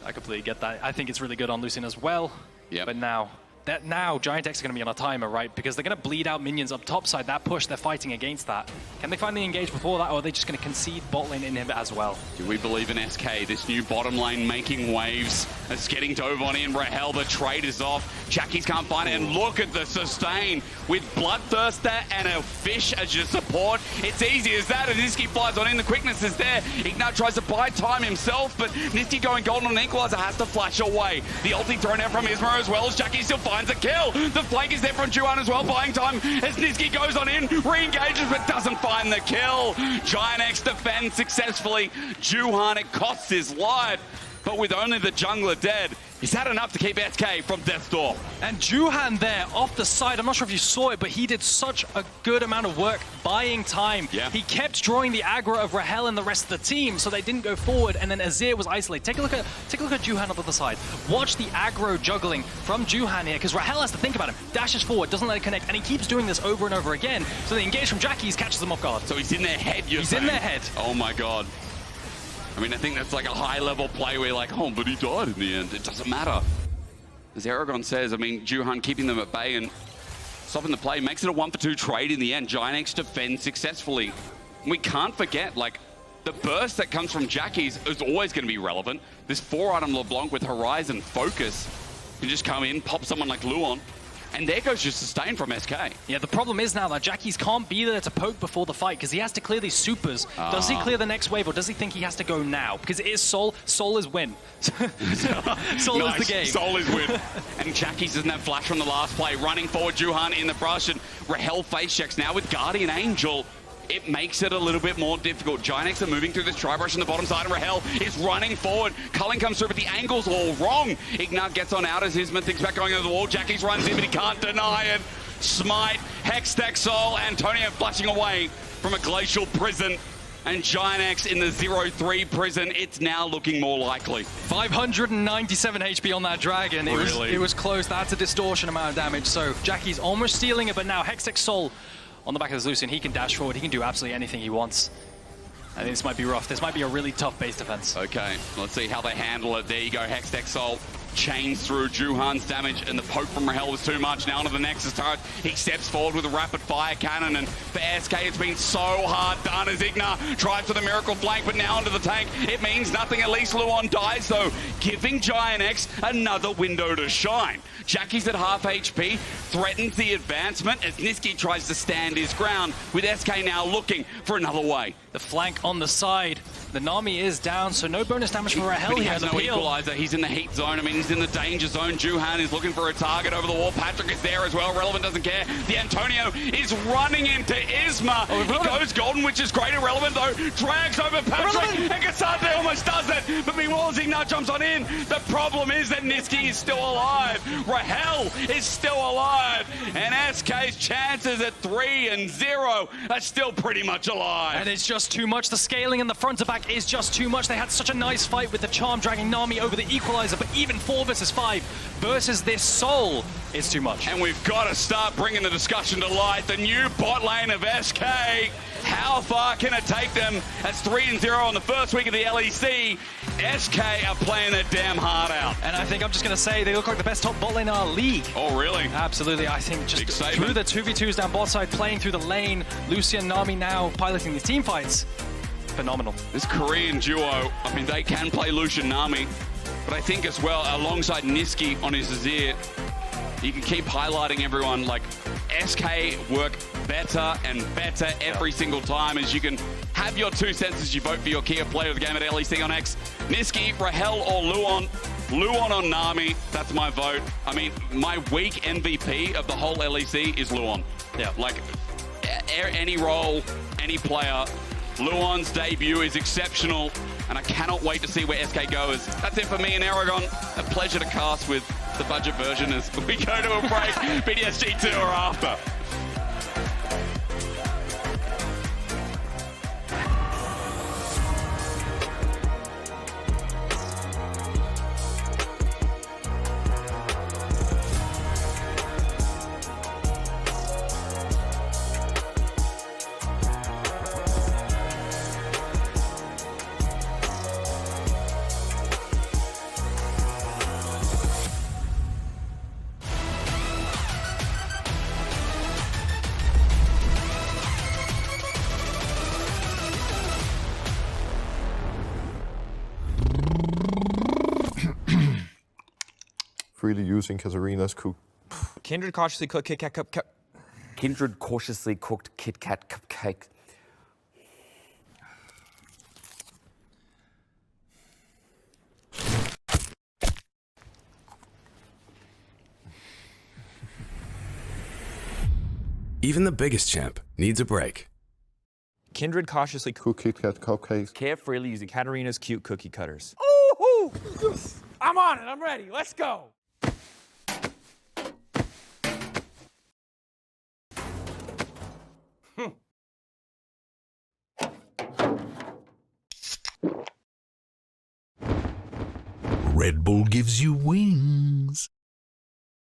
I completely get that. I think it's really good on Lucian as well. Yeah. But now GIANTX are going to be on a timer, right? Because they're going to bleed out minions up top side. That push, they're fighting against that. Can they finally engage before that, or are they just going to concede bot lane inhibit as well? Do we believe in SK? This new bottom lane making waves. It's getting Dovon in. Rahel, the trade is off. Jackies can't find it. And look at the sustain with Bloodthirster and a fish as your support. It's easy as that. And Nisqy flies on in. The quickness is there. IgNar tries to buy time himself, but Nisqy going golden on Equalizer has to flash away. The ulti thrown out from Isma as well as Jackie still finds a kill. The flank is there from Juhan as well, buying time as Nisqy goes on in, re-engages but doesn't find the kill. GIANTX defends successfully. Juhan, it costs his life, but with only the jungler dead, is that enough to keep SK from death's door? And Juhan there off the side, I'm not sure if you saw it, but he did such a good amount of work buying time. Yeah. He kept drawing the aggro of Rahel and the rest of the team, so they didn't go forward, and then Azir was isolated. Take a look at Juhan on the other side. Watch the aggro juggling from Juhan here, because Rahel has to think about him. Dashes forward, doesn't let it connect, and he keeps doing this over and over again. So the engage from Jackie's catches them off guard. So he's in their head, you're saying? He's in their head. Oh my god. I mean, I think that's like a high-level play where you're like, oh, but he died in the end. It doesn't matter. As Eragon says, I mean, Juhan keeping them at bay and stopping the play makes it a 1-for-2 trade in the end. GIANTX defends successfully. We can't forget, like, the burst that comes from Jackie's is always going to be relevant. This 4-item LeBlanc with Horizon Focus can just come in, pop someone like Luon, and there goes your sustain from SK. Yeah, the problem is now that Jackie's can't be there to poke before the fight because he has to clear these supers. Does he clear the next wave or does he think he has to go now? Because it is Soul. Soul is win. Soul is the game. Soul is win. And Jackie's doesn't have flash from the last play. Running forward, Juhan in the brush, and Rahel face checks now with Guardian Angel. It makes it a little bit more difficult. GIANTX are moving through this tri-brush on the bottom side, and Rahel is running forward. Culling comes through, but the angle's all wrong. IgNar gets on out as Isma thinks about going over the wall. Jackie's runs in, but he can't deny it. Smite, Hextech Soul, Antonio flashing away from a glacial prison. And GIANTX in the 0-3 prison, it's now looking more likely. 597 HP on that dragon. Really? It was close. That's a distortion amount of damage. So Jackie's almost stealing it, but now Hextech Soul on the back of this Lucian, he can dash forward. He can do absolutely anything he wants. I think this might be rough. This might be a really tough base defense. Okay, let's see how they handle it. There you go, Hextech Soul chains through Juhan's damage, and the poke from Rahel was too much. Now onto the Nexus turret. He steps forward with a rapid fire cannon, and for SK it's been so hard done as IgNar tries for the miracle flank, but now onto the tank. It means nothing. At least Luon dies though, giving GIANTX another window to shine. Jackie's at half HP, threatens the advancement as Nisqy tries to stand his ground, with SK now looking for another way. The flank on the side. The Nami is down, so no bonus damage for Rahel But he here. has no equalizer. He's in the heat zone. I mean, he's in the danger zone. Juhan is looking for a target over the wall. Patrik is there as well. Irrelevant doesn't care. The Antonio is running into Isma. He goes golden, which is great. Irrelevant, though, drags over Patrik. And Cassandre almost does it. But meanwhile, IgNar jumps on in. The problem is that Nisqy is still alive. Rahel is still alive. And SK's chances at 3-0 are still pretty much alive. And it's just too much. The scaling in the front to back is just too much. They had such a nice fight with the Charm dragging Nami over the equalizer, but even 4 versus 5 versus this Soul is too much. And we've got to start bringing the discussion to light. The new bot lane of SK. How far can it take them? That's 3-0 on the first week of the LEC. SK are playing their damn heart out. And I think I'm just going to say they look like the best top bot lane in our league. Oh, really? Absolutely. I think just through the 2v2s down bot side, playing through the lane, Lucian, Nami now piloting these team fights. phenomenal. This Korean duo, I mean, they can play Lucian Nami, but I think as well, alongside Nisqy on his Azir, you can keep highlighting everyone. Like, SK work better and better every single time, as you can have your 2 cents as you vote for your key player of the game at LEC on X. Nisqy, Rahel, or Luon. Luon or Nami, that's my vote. I mean, my week MVP of the whole LEC is Luon. Yeah. Like, any role, any player, Luon's debut is exceptional, and I cannot wait to see where SK goes. That's it for me and Eragon. A pleasure to cast with the budget version as we go to a break. BDSG 2 or after. Freely using Katarina's cook. Kindred cautiously cooked Kit Kat cupcake. Kindred cautiously cooked Kit Kat cupcake. Even the biggest champ needs a break. Kindred cautiously Cook Kit Kat cupcakes. carefreely using Katarina's cute cookie cutters. Ooh, I'm on it. I'm ready. Let's go. Red Bull gives you wings.